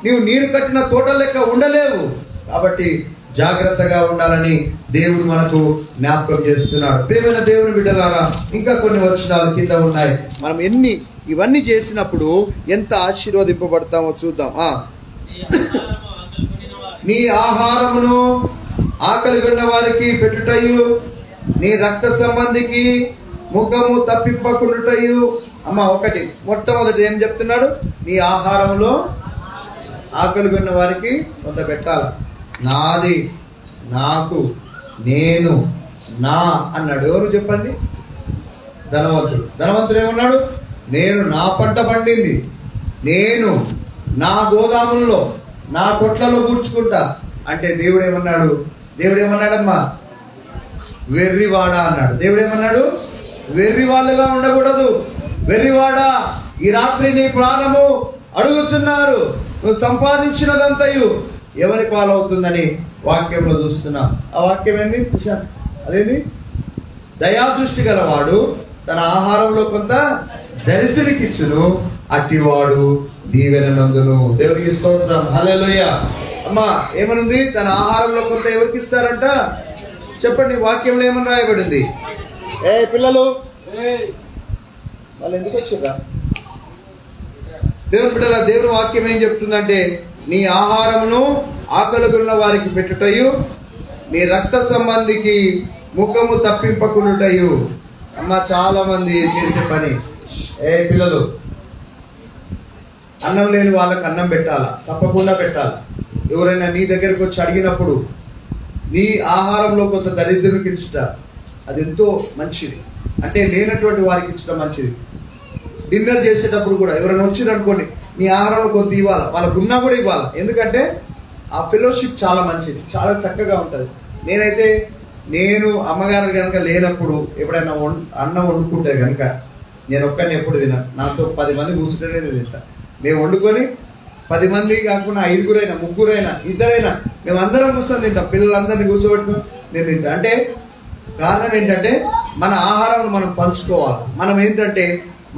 నీవు నీరు కట్టిన తోట లెక్క ఉండలేవు. కాబట్టి జాగ్రత్తగా ఉండాలని దేవుడు మనకు జ్ఞాపకం చేస్తున్నాడు. ప్రియమైన దేవుని బిడ్డలారా, ఇంకా కొన్ని వచనాలు కింద ఉన్నాయి. మనం ఇవన్నీ చేసినప్పుడు ఎంత ఆశీర్వదింపబడతామో చూద్దాం. నీ ఆహారమును ఆకలిగొన్న వారికి పెట్టుటయు, నీ రక్త సంబంధికి ముఖము తప్పిప్పకుండుటయు. మొట్టమొదటి ఏం చెప్తున్నాడు? నీ ఆహారంలో ఆకలిగొన్న వారికి కొంత పెట్టాలి. నాది, నాకు, నేను, నా అన్నాడు. ఎవరు చెప్పండి? ధనవంతుడు ఏమన్నాడు? నేను నా పంట పండింది నేను నా గోదాముల్లో నా కొట్లలో కూర్చుకుంటా అంటే దేవుడు ఏమన్నాడమ్మా? వెర్రివాడా అన్నాడు. దేవుడు ఏమన్నాడు? వెర్రి వాళ్ళుగా ఉండకూడదు. వెర్రివాడా, ఈ రాత్రి నీ ప్రాణము అడుగుతున్నారు, నువ్వు సంపాదించినదంతయు ఎవరి పాలవుతుందని వాక్యంలో చూస్తున్నా. ఆ వాక్యం ఏంది? అదేంది? దయాదృష్టి గలవాడు తన ఆహారంలో కొంత దరిద్రునికి ఇచ్చును, అట్టివాడు దీవెననందును. దేవునికి స్తోత్రం. హల్లెలూయా. అమ్మా ఏమనుంది? తన ఆహారంలో కొంత ఎవరికి ఇస్తారంట? చెప్పండి, వాక్యంలో ఏమని రాయబడింది? పిల్లలు వాళ్ళు ఎందుకు వచ్చారా? దేవుని బిడ్డల, దేవుని వాక్యం ఏం చెప్తుందంటే, నీ ఆహారమును ఆకలిగొన్న వారికి పెట్టుటయు, నీ రక్త సంబంధికి ముఖము తప్పింపకుండుటయు. అమ్మ చాలా మంది చేసే పని, పిల్లలు అన్నం లేని వాళ్ళకి అన్నం పెట్టాలా? తప్పకుండా పెట్టాలా. ఎవరైనా నీ దగ్గరకు వచ్చి అడిగినప్పుడు నీ ఆహారంలో కొంత దరిద్రునికి ఇచ్చుట, అది ఎంతో మంచిది. అంటే లేనటువంటి వారికి ఇచ్చడం మంచిది. డిన్నర్ చేసేటప్పుడు కూడా ఎవరైనా వచ్చిరనుకోండి, నీ ఆహారంలో కొంత ఇవ్వాలి, వాళ్ళకు ఉన్నా కూడా ఇవ్వాలి. ఎందుకంటే ఆ ఫెలోషిప్ చాలా మంచిది, చాలా చక్కగా ఉంటుంది. నేను అమ్మగారు కనుక లేనప్పుడు ఎప్పుడైనా అన్నం వండుకుంటే కనుక నేను ఒక్కరిని ఎప్పుడు తిన్నాను. నాతో 10 మంది కూర్చుంటేనే తింటా. మేము వండుకొని 10 మంది కాకుండా 5గురైనా 3గురైనా 2 మేమందరం కూర్చొని తింటాం. పిల్లలందరినీ కూర్చోబెట్టుకుని నేను తింటా. అంటే కారణం ఏంటంటే మన ఆహారం మనం పంచుకోవాలి.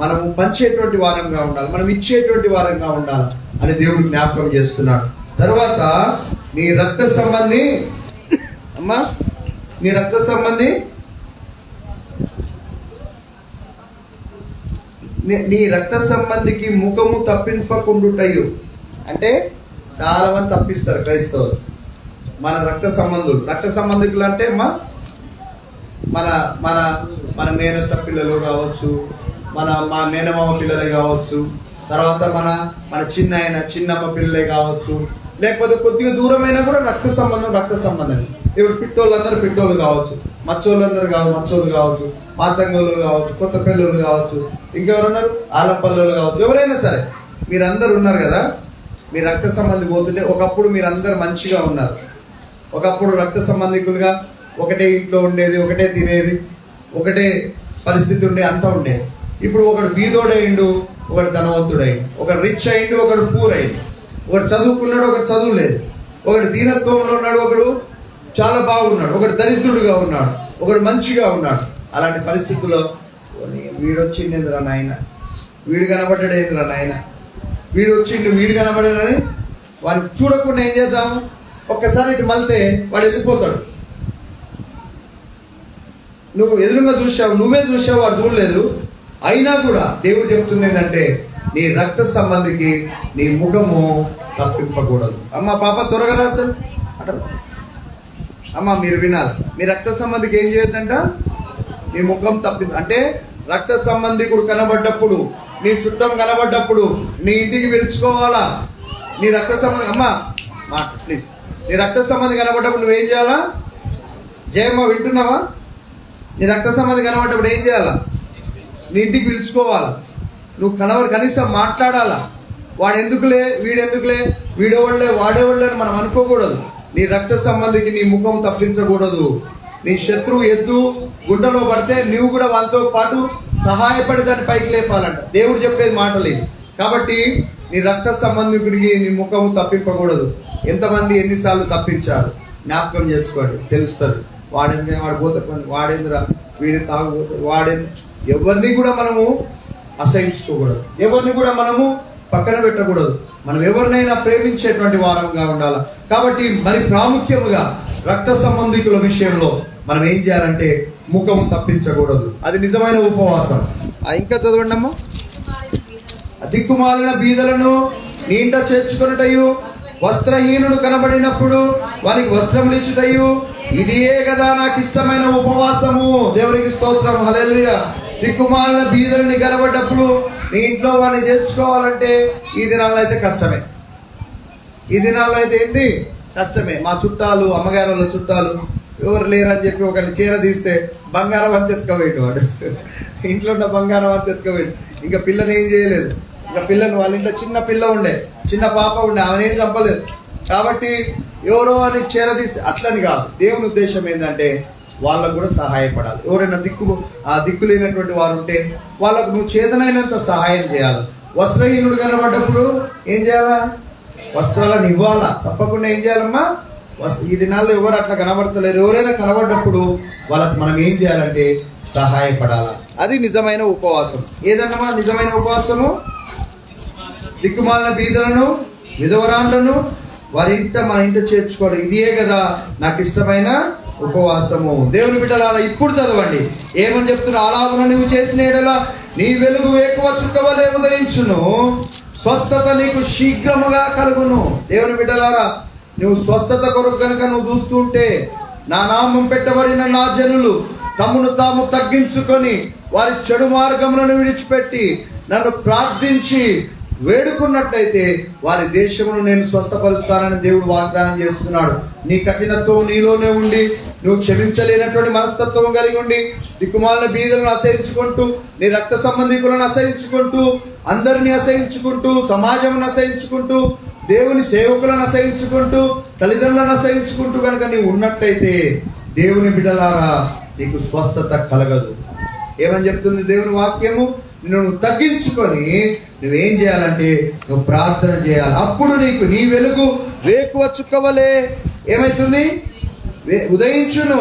మనము పంచేటువంటి వారంగా ఉండాలి, మనం ఇచ్చేటువంటి వారంగా ఉండాలి అని దేవుడు జ్ఞాపకం చేస్తున్నాడు. తర్వాత నీ రక్త సంబంధి అమ్మా, నీ రక్త సంబంధి నీ రక్త సంబంధికి ముఖము తప్పింపకుండుటయు. అంటే చాలా మంది తప్పిస్తారు క్రైస్తవులు. మన రక్త సంబంధికులు అంటే మా మన మేనత్త పిల్లలు కావచ్చు, మా మేనమామ పిల్లలే కావచ్చు, తర్వాత మన చిన్నమ్మ పిల్లలే కావచ్చు, లేకపోతే కొద్దిగా దూరమైనా కూడా రక్త సంబంధం. ఇప్పుడు పిట్టోళ్ళందరూ పిట్టోళ్ళు కావచ్చు, మచ్చోళ్ళందరూ మచ్చోళ్ళు కావచ్చు, మాతంగోళ్ళు కావచ్చు, కొత్త పిల్లలు కావచ్చు, ఇంకెవరున్నారు ఆలపల్లెలు కావచ్చు, ఎవరైనా సరే మీరందరూ ఉన్నారు కదా. మీ రక్త సంబంధి పోతుంటే ఒకప్పుడు మీరందరూ మంచిగా ఉన్నారు. ఒకప్పుడు రక్త సంబంధికులుగా ఒకటే ఇంట్లో ఉండేది, ఒకటే తినేది, ఒకటే పరిస్థితి ఉండేది, అంతా ఉండేది. ఇప్పుడు ఒకడు బీదోడైండు, ఒకడు ధనవంతుడైండు, ఒకడు రిచ్ అయిండు, ఒకడు పూర్ అయిండు, ఒకడు చదువుకున్నాడు, ఒకడు చదువు లేదు, ఒకడు దీనత్వంలో ఉన్నాడు, ఒకడు చాలా బాగున్నాడు, ఒకడు దరిద్రుడుగా ఉన్నాడు, ఒకడు మంచిగా ఉన్నాడు. అలాంటి పరిస్థితుల్లో వీడొచ్చిండేంద్రా నాయన, వీడు కనబడ్డాడేంద్రా నాయన, వీడు కనబడాడని వాడిని చూడకుండా ఏం చేద్దాము? ఒక్కసారి ఇటు మళ్తే వాడు వెళ్ళిపోతాడు. నువ్వు ఎదురుగా చూసావు, నువ్వే చూసావు, వాడు చూడలేదు. అయినా కూడా దేవుడు చెప్తుంది ఏంటంటే, నీ రక్త సంబంధికి నీ ముఖము తప్పింపకూడదు. అమ్మ పాప త్వరగా రాదు అట. అమ్మ మీరు వినాలి, మీ రక్త సంబంధికి ఏం చేయొద్దంట? నీ ముఖం అంటే రక్త సంబంధికుడు కనబడ్డప్పుడు, నీ చుట్టం కనబడ్డప్పుడు నీ ఇంటికి పిలుచుకోవాలా. నీ రక్త సంబంధి అమ్మా మాట ప్లీజ్, నీ రక్త సంబంధి కనబడ్డప్పుడు నువ్వేం చేయాలా? జయమ్మ వింటున్నావా? నీ రక్త సంబంధి కనబడ్డప్పుడు ఏం చేయాలా? నీ ఇంటికి పిలుచుకోవాలా. నువ్వు కనీసం మాట్లాడాలా. వాడెందుకులే, వీడెందుకులే, వీడేవాళ్ళే, వాడేవాళ్ళే అని మనం అనుకోకూడదు. నీ రక్త సంబంధికి నీ ముఖం తప్పించకూడదు. నీ శత్రువు ఎద్దు గుడ్డలో పడితే నువ్వు కూడా వాళ్ళతో పాటు సహాయపడి దాన్ని పైకి లేపాలంట. దేవుడు చెప్పేది మాటలు. కాబట్టి నీ రక్త సంబంధికుడికి నీ ముఖము తప్పింపకూడదు. ఎంతమంది ఎన్నిసార్లు తప్పించారు జ్ఞాపకం చేసుకోండి, తెలుస్తుంది. వాడేంద్ర వీడి తాగుబోతు ఎవరిని కూడా మనము అసహించుకోకూడదు, ఎవరిని కూడా మనము పక్కన పెట్టకూడదు. మనం ఎవరినైనా ప్రేమించేటువంటి వారంగా ఉండాలి. కాబట్టి మరి ప్రాముఖ్యముగా రక్త సంబంధికుల విషయంలో మనం ఏం చేయాలంటే ముఖం తప్పించకూడదు. అది నిజమైన ఉపవాసం. ఇంకా చదవండి అమ్మా. దిక్కుమాలిన బీదలను నీ ఇంట చేర్చుకొనుటయు, వస్త్రహీనుడు కనబడినప్పుడు వారికి వస్త్రములు ఇచ్చుటయు, ఇదియే కదా నాకు ఇష్టమైన ఉపవాసము. దేవునికి స్తోత్రం, హల్లెలూయా. దిక్కుమాలిన బీదలని కనబడ్డప్పుడు నీ ఇంట్లో వాడిని చేర్చుకోవాలంటే ఈ దినాల్లో అయితే కష్టమే. ఈ దినాల్లో అయితే ఏంటి కష్టమే. మా చుట్టాలు, అమ్మగారుల చుట్టాలు ఎవరు లేరని చెప్పి ఒకరిని చీర తీస్తే బంగారం అంత ఎత్తుకపోయాడు వాడు. ఇంట్లో ఉన్న బంగారం అంత ఎత్తుకపోయాడు. ఇంకా పిల్లని ఏం చేయలేదు. ఇంకా పిల్లని వాళ్ళ ఇంట్లో చిన్న పిల్ల ఉండే, చిన్న పాప ఉండే, ఆమె ఏం చంపలేదు. కాబట్టి ఎవరో అని చీర తీస్తే అట్లని కాదు. దేవుని ఉద్దేశం ఏంటంటే వాళ్ళకు కూడా సహాయపడాలి. ఎవరైనా దిక్కు లేనటువంటి వారు ఉంటే వాళ్ళకు నువ్వు చేతనైనంత సహాయం చేయాలి. వస్త్రహీనుడు కనబడ్డప్పుడు ఏం చేయాలా? వస్త్రాలను ఇవ్వాలా. తప్పకుండా ఏం చేయాలమ్మా? ఈ దినాల్లో ఎవరు అట్లా కనబడతలేరు. ఎవరైనా కనబడ్డప్పుడు వాళ్ళకు మనం ఏం చేయాలంటే సహాయపడాలా. అది నిజమైన ఉపవాసం. ఏదన్నమా నిజమైన ఉపవాసము? దిక్కుమాలిన బీదలను, విధవరాండ్లను మన ఇంట చేర్చుకోవడం. ఇదే కదా నాకు ఇష్టమైన ఉపవాసము. దేవుని బిడ్డలారా, ఇప్పుడు చదవండి ఏమని చెప్తున్నా. అలాగున నువ్వు చేసిన ఎడల నీ వెలుగు వేకువ చుక్కవలే ఉదయించును, స్వస్థత నీకు శీఘ్రముగా కలుగును. దేవుని బిడ్డలారా, నువ్వు స్వస్థత కొరకు కనుక నువ్వు చూస్తుంటే, నా నామం పెట్టబడిన నా జనులు తమను తాము తగ్గించుకొని వారి చెడు మార్గములను విడిచిపెట్టి నన్ను ప్రార్థించి వేడుకున్నట్లయితే వారి దేశమును నేను స్వస్థపరుస్తానని దేవుడు వాగ్దానం చేస్తున్నాడు. నీ కఠినత్వం నీలోనే ఉండి, నువ్వు క్షమించలేనటువంటి మనస్తత్వం కలిగి ఉండి, దిక్కుమాలిన బీదలను అసహించుకుంటూ, నీ రక్త సంబంధికులను అసహించుకుంటూ, అందరినీ అసహించుకుంటూ, సమాజమును అసహించుకుంటూ, దేవుని సేవకులను అసహించుకుంటూ, తల్లిదండ్రులను అసహించుకుంటూ కనుక నీవు ఉన్నట్లయితే దేవుని బిడ్డలారా నీకు స్వస్థత కలగదు. ఏమని చెప్తుంది దేవుని వాక్యము? నువ్వు తగ్గించుకొని నువ్వేం చేయాలంటే నువ్వు ప్రార్థన చేయాలి. అప్పుడు నీకు నీ వెలుగు వేకువ చుక్కవలే ఏమైతుంది? ఉదయించును,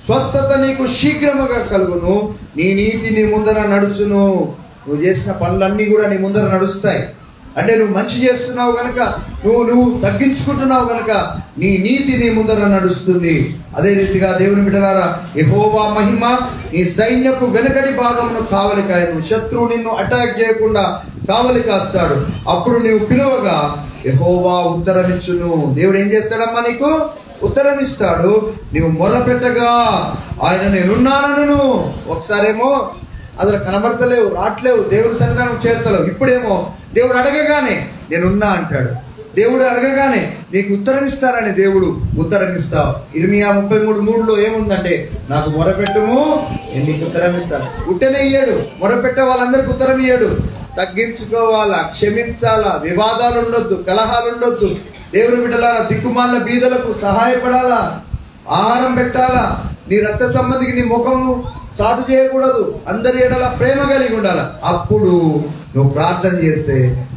స్వస్థత నీకు శీఘ్రముగా కలుగును, నీ నీతి నీ ముందర నడుచును. నువ్వు చేసిన పనులన్నీ కూడా నీ ముందర నడుస్తాయి. అంటే నువ్వు మంచి చేస్తున్నావు కనుక, నువ్వు తగ్గించుకుంటున్నావు కనుక నీ నీతి నీ ముందర నడుస్తుంది. అదే రీతిగా దేవుని బిడ్డలారా, యెహోవా మహిమ నీ సైన్యపు వెనుకటి భాగమును కావలి కాయను. శత్రువు నిన్ను అటాక్ చేయకుండా కావలి కాస్తాడు. అప్పుడు నీవు పిలువగా యెహోవా ఉత్తరమిచ్చును. దేవుడు ఏం చేస్తాడమ్మా? నీకు ఉత్తరం ఇస్తాడు. నీవు మొర్రపెట్టగా ఆయన నేనున్నానను. ఒకసారేమో అసలు కనబడతలేవు, రావట్లేవు, దేవుడి సన్నిధానం చేరతలేవు. ఇప్పుడేమో దేవుడు అడగగానే నేనున్నా అంటాడు. దేవుడు అడగగానే నీకు ఉత్తరం ఇస్తానని దేవుడు ఉత్తరం ఇస్తావు. ఇర్మియా 33:3 ఏముందంటే, నాకు మొరపెట్టుము నేను నీకు ఉత్తరం ఇస్తాను. ఉట్టనే ఇయ్యాడు, మొరపెట్టే వాళ్ళందరికీ ఉత్తరం ఇయ్యాడు. తగ్గించుకోవాలా, క్షమించాలా, వివాదాలు ఉండొద్దు, కలహాలు ఉండొద్దు. దేవుని బిడ్డలారా, దిక్కుమాలిన బీదలకు సహాయపడాలా, ఆహారం పెట్టాలా, నీ రక్త సంబంధికి నీ ముఖము చాటు చేయకూడదు, అందరి ఎడల ప్రేమ కలిగి ఉండాలి. అప్పుడు నువ్వు ప్రార్థన చేస్తే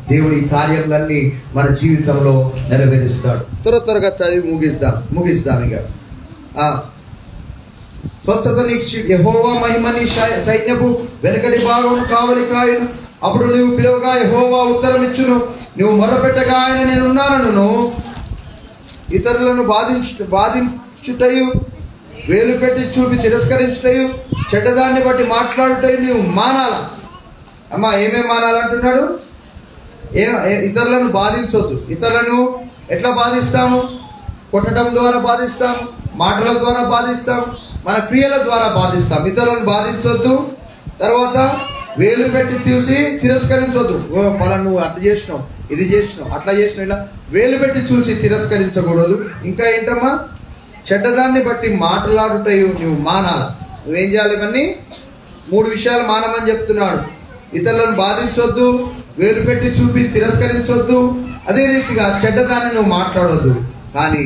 దేవుడి కార్యములన్నీ మన జీవితంలో నెరవేరుస్తాడు. త్వరగా చదివి ముగిస్తాం ఇక. స్వస్థత నీకు యెహోవా మహిమ నీ సైన్యపు వెనకటి భాగమును కావలి కాయును. అప్పుడు నువ్వు పిలువగా యెహోవా ఉత్తరం ఇచ్చును. నువ్వు మొరపెట్టగా ఆయన నేనున్నానను. ఇతరులను బాధించుటయు, వేలు పెట్టి చూపి తిరస్కరించుటయు, చెడ్డదాన్ని బట్టి మాట్లాడుటయు నీవు మానాల. అమ్మా, ఏమేమి మానాలంటున్నాడు? ఇతరులను బాధించొద్దు. ఇతరులను ఎట్లా బాధిస్తాము? కొట్టడం ద్వారా బాధిస్తాం, మాటల ద్వారా బాధిస్తాం, మన క్రియల ద్వారా బాధిస్తాం. ఇతరులను బాధించొద్దు. తర్వాత వేలు పెట్టి చూసి తిరస్కరించొద్దు. నువ్వు అట్లా చేసినావు, ఇది చేసినావు, అట్లా చేసినావు, ఇలా వేలు పెట్టి చూసి తిరస్కరించకూడదు. ఇంకా ఏంటమ్మా? చెడ్డదాన్ని బట్టి మాట్లాడుటయు నువ్వు మానాలి. నువ్వేం చేయాలి? ఇవన్నీ 3 విషయాలు మానమని చెప్తున్నాడు. ఇతరులను బాధించొద్దు, వేలు పెట్టి చూపి తిరస్కరించొద్దు, అదే రీతిగా చెడ్డదాన్ని నువ్వు మాట్లాడొద్దు. కానీ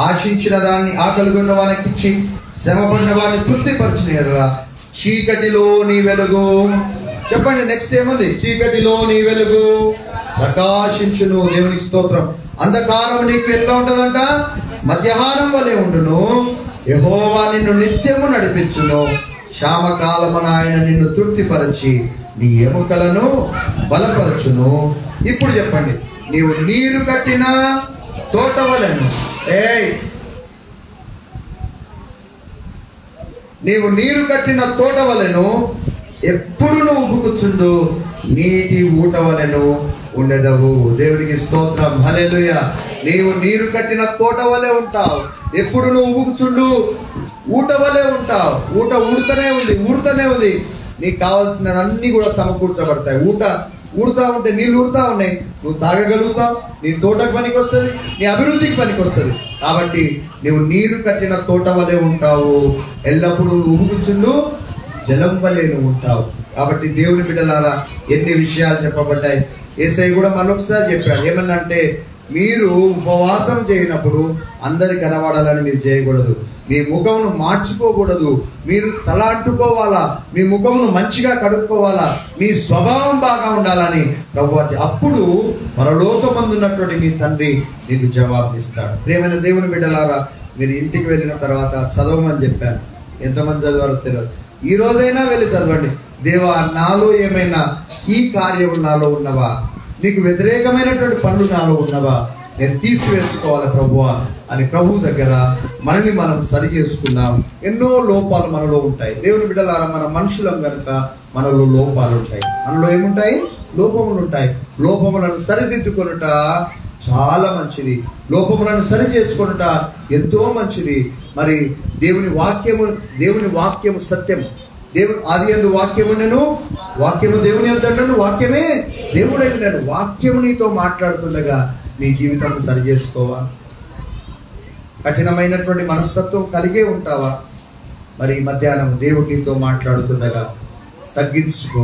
ఆశించిన దాన్ని ఆకలిగొన్న వారికి ఇచ్చి శ్రమపడిన వారిని తృప్తిపరిచిన ఎడల చీకటిలో నీ వెలుగు. చెప్పండి, నెక్స్ట్ ఏముంది? చీకటిలో నీ వెలుగు ప్రకాశించును. దేవునికి స్తోత్రం. అంధకారం నీకు ఎట్లా ఉంటదంట? మధ్యాహ్నం వలె ఉండును. యెహోవా నిన్ను నిత్యము నడిపించును. శ్యామకాలమున ఆయన నిన్ను తృప్తిపరచి నీ ఎముకలను బలపరచును. ఇప్పుడు చెప్పండి, నీవు నీరు కట్టిన తోట వలెను. నీవు నీరు కట్టిన తోట వలెను ఎప్పుడు నువ్వు ఉబుకుచుండు, నీటి ఊట వలెను ఉండదవు. దేవునికి స్తోత్రం, హల్లెలూయా. నీవు నీరు కట్టిన తోట వలె ఉంటావు. ఎప్పుడు నువ్వు ఉబుకుచుండు, ఊట వలె ఉంటావు. ఊట ఊడుతూనే ఉంది. నీకు కావాల్సినవన్నీ కూడా సమకూర్చబడతాయి. ఊట ఊరుతా ఉంటే నీళ్ళు ఊరుతా ఉన్నాయి, నువ్వు తాగగలుగుతావు, నీ తోటకు పనికి వస్తుంది, నీ అభివృద్ధికి పనికి వస్తుంది. కాబట్టి నువ్వు నీరు కట్టిన తోట వలె ఉంటావు, ఎల్లప్పుడూ నువ్వు ఊగుచుండు జలం వలె నువ్వు ఉంటావు. కాబట్టి దేవుని బిడ్డలారా ఎన్ని విషయాలు చెప్పబడ్డాయి. యేసయ్య కూడా మరొకసారి చెప్పాడు, ఏమన్నా అంటే మీరు ఉపవాసం చేయనప్పుడు అందరి కనబడాలని మీరు చేయకూడదు, మీ ముఖమును మార్చుకోకూడదు, మీరు తల అంటుకోవాలా, మీ ముఖమును మంచిగా కడుక్కోవాలా, మీ స్వభావం బాగా ఉండాలని ప్రభు. అప్పుడు పరలోకమందున్నటువంటి మీ తండ్రి మీకు జవాబిస్తాడు. ప్రియమైన దేవుని బిడ్డలారా, మీరు ఇంటికి వెళ్ళిన తర్వాత చదవమని చెప్పాను. ఎంతమంది చదవారో తెలియదు. ఈ రోజైనా వెళ్ళి చదవండి. దేవా, నాలో ఏమైనా ఈ కార్యం నాలో ఉన్నవా, నీకు వ్యతిరేకమైనటువంటి పనులు నాలో ఉన్నవా, నేను తీసివేసుకోవాలి ప్రభువా అని ప్రభు దగ్గర మనల్ని మనం సరి చేసుకుందాం. ఎన్నో లోపాలు మనలో ఉంటాయి. దేవుని బిడ్డలారా, మన మనుషులం కనుక మనలో లోపాలు ఉంటాయి. మనలో ఏముంటాయి? లోపములు ఉంటాయి. లోపములను సరిదిద్దుకొనుట చాలా మంచిది. లోపములను సరి చేసుకొనుట ఎంతో మంచిది. మరి దేవుని వాక్యము సత్యం. దేవుడు ఆది యందు వాక్యము నేను, వాక్యము దేవుని యొద్దను, వాక్యమే దేవుడైనాడు. వాక్యము నీతో మాట్లాడుతుండగా నీ జీవితం సరి చేసుకోవా? కఠినమైనటువంటి మనస్తత్వం కలిగే ఉంటావా? మరి మధ్యాహ్నం దేవుడు నీతో మాట్లాడుతుండగా తగ్గించుకో.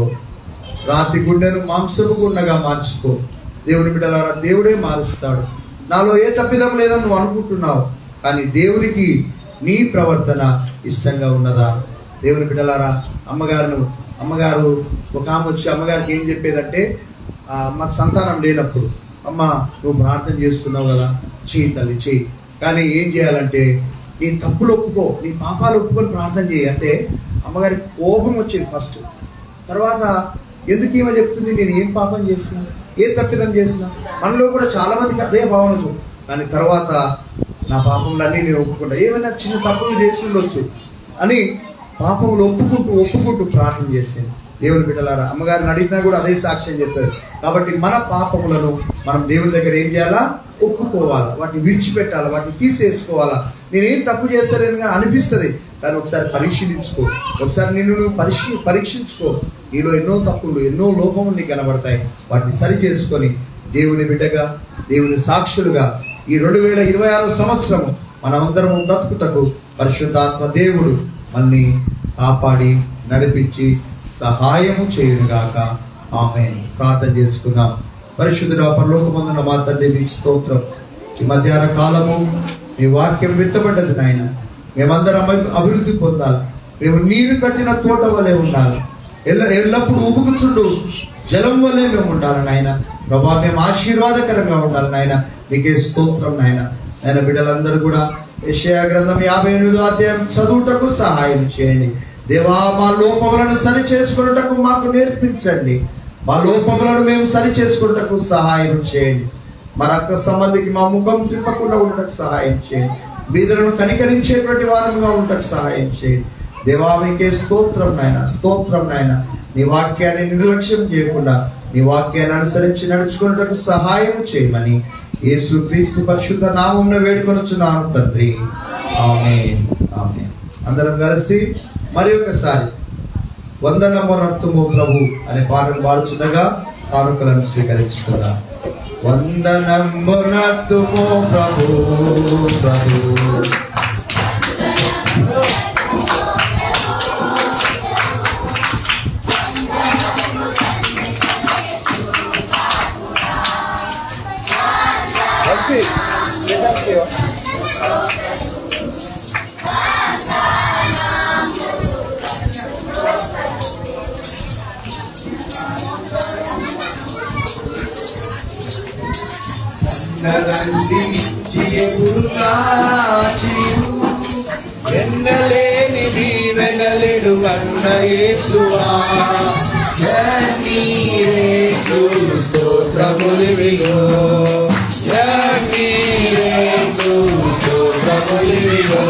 రాతి గుండెను మాంసము గుండెగా మార్చుకో. దేవుని బిడ్డలారా, దేవుడే మారుస్తాడు. నాలో ఏ తప్పిదం లేదని నువ్వు అనుకుంటున్నావు, కానీ దేవునికి నీ ప్రవర్తన ఇష్టంగా ఉన్నదా? దేవుని బిడ్డలారా, అమ్మగారు ఒక ఆమె వచ్చి అమ్మగారికి ఏం చెప్పేదంటే, మాకు సంతానం లేనప్పుడు, అమ్మ నువ్వు ప్రార్థన చేస్తున్నావు కదా, చెయ్యి తల్లి చెయ్యి, కానీ ఏం చేయాలంటే నీ తప్పులు ఒప్పుకో, నీ పాపాలు ఒప్పుకొని ప్రార్థన చేయి అంటే అమ్మగారికి కోపం వచ్చేది ఫస్ట్. తర్వాత ఎందుకు ఏమో చెప్తుంది, నేను ఏం పాపం చేస్తున్నా, ఏం తప్పిదం చేస్తున్నా? మనలో కూడా చాలా మందికి అదే భావన. కానీ తర్వాత నా పాపములన్నీ నేను ఒప్పుకుంటా, ఏమైనా చిన్న తప్పులు చేసి ఉండొచ్చు అని పాపములు ఒప్పుకుంటూ ప్రార్థన చేసింది. దేవుని బిడ్డలారా, అమ్మగారిని అడిగినా కూడా అదే సాక్ష్యం చెప్తారు. కాబట్టి మన పాపములను మనం దేవుని దగ్గర ఏం చేయాలా? ఒప్పుకోవాలా, వాటిని విడిచిపెట్టాలా, వాటిని తీసేసుకోవాలా. నేనేం తప్పు చేస్తానని కానీ అనిపిస్తుంది, కానీ ఒకసారి పరిశీలించుకో, ఒకసారి నువ్వు పరీక్షించుకో. నీలో ఎన్నో తప్పులు, ఎన్నో లోపములు నీకు కనబడతాయి. వాటిని సరి చేసుకొని దేవుని బిడ్డగా, దేవుని సాక్షులుగా ఈ 2026 సంవత్సరము మనమందరము బ్రతుకుటకు పరిశుద్ధాత్మ దేవుడు మనల్ని కాపాడి నడిపించి సహాయము చేయునుగాక. ఆమేన్. ప్రార్థన చేసుకుందాం. పరిశుద్ధుడా, పరలోకమందున్న మా తండ్రి, మీకు స్తోత్రం. ఈ మధ్యాహ్న కాలము మీ వాక్యం విత్తబడ్డది నాయన. మేమందరం అభివృద్ధి పొందాలి. మేము నీరు కట్టిన తోట వలె ఉండాలి. ఎల్లప్పుడూ ఉబుకుచుండు జలం వలె మేము ఉండాలి నాయన. ప్రభా, మేము ఆశీర్వాదకరంగా ఉండాలి నాయన. మీకే స్తోత్రం నాయన. ఆయన బిడ్డలందరూ కూడా యెషయా గ్రంథం 58వ అధ్యాయం చదువుటకు సహాయం చేయండి. దేవా, మా లోపములను సరి చేసుకున్నటకు మాకు నేర్పించండి. మా లోపములను మేము సరి చేసుకున్నటకు సహాయం చేయండి. మా రక్త సంబంధికి మా ముఖం తిప్పకుండా ఉండటకు సహాయం చేయండి. బీదలను కనికరించేటువంటి వారముగా ఉండటకు సహాయం చేయండి. దేవా, మీకే స్తోత్రం నాయన, స్తోత్రం నాయన. నీ వాక్యాన్ని నిర్లక్ష్యం చేయకుండా నీ వాక్యాన్ని అనుసరించి నడుచుకున్నటకు సహాయం చేయమని యేసు క్రీస్తు పరిశుద్ధ నామమున వేడుకొనుచున్నాను తండ్రి. ఆమేన్, ఆమేన్. అందరం కలిసి మరి ఒకసారి వందనమునర్తుము ప్రభు అనే పాటను పాడుచుండగా కానుకలను స్వీకరించుకుందాం. వందనమునర్తుము ప్రభు ప్రభు. ఎన్నలేని దీవెనలెడు అన్న యేసువా, స్తోత్రములివిగో, స్తోత్రములివిగో.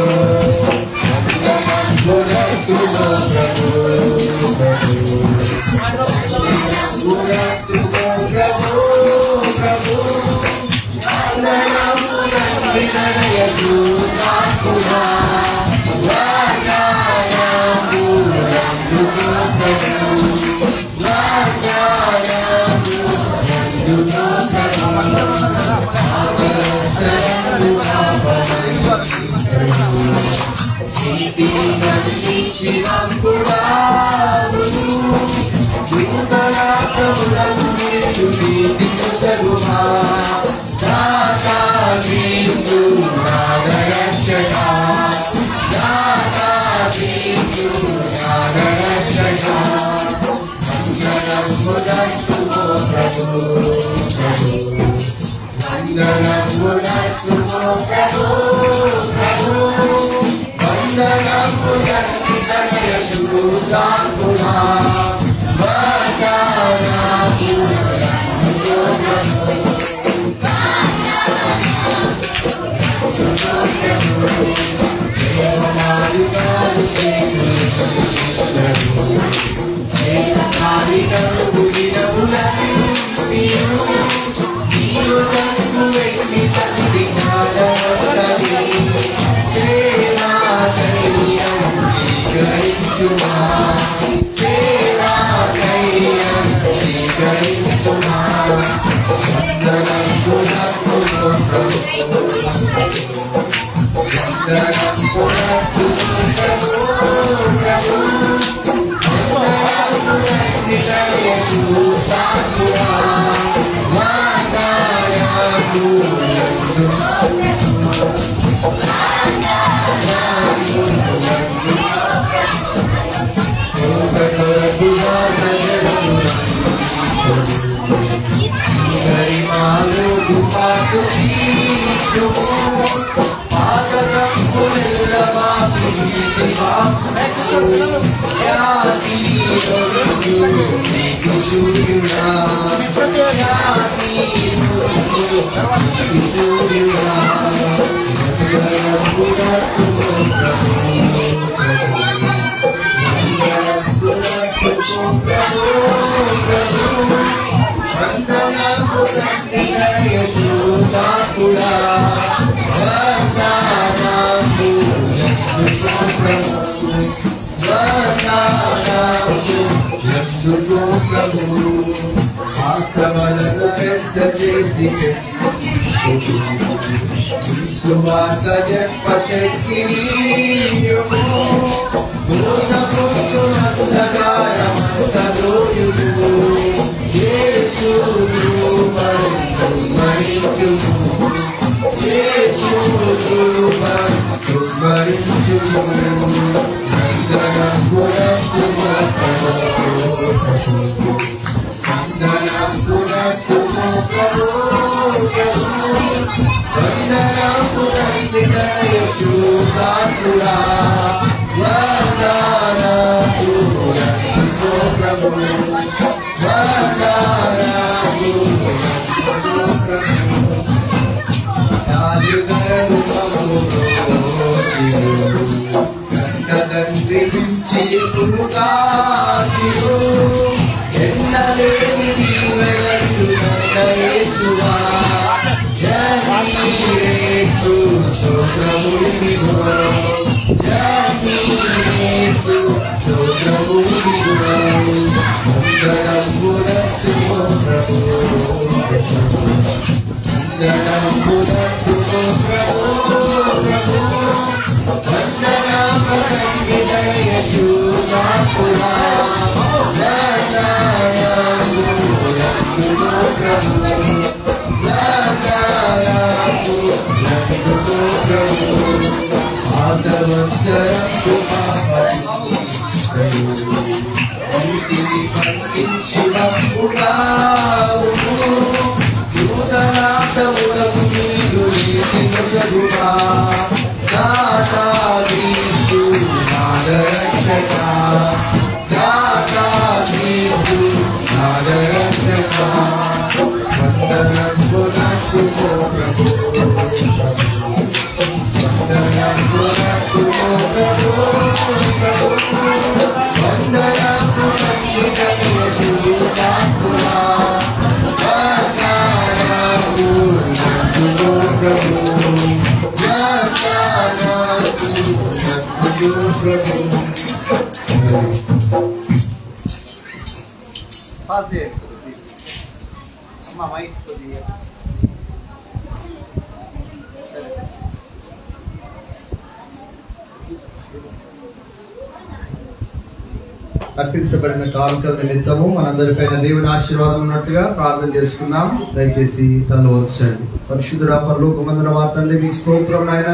అర్పించబడిన కానుకల నిమిత్తము మనందరిపైన దేవుని ఆశీర్వాదం ఉన్నట్టుగా ప్రార్థన చేసుకుందాం. దయచేసి తనలో వచ్చండి. పరిశుద్ధుడా పరలోకమందున మా తండ్రి, మీ స్తోత్రం నాయన.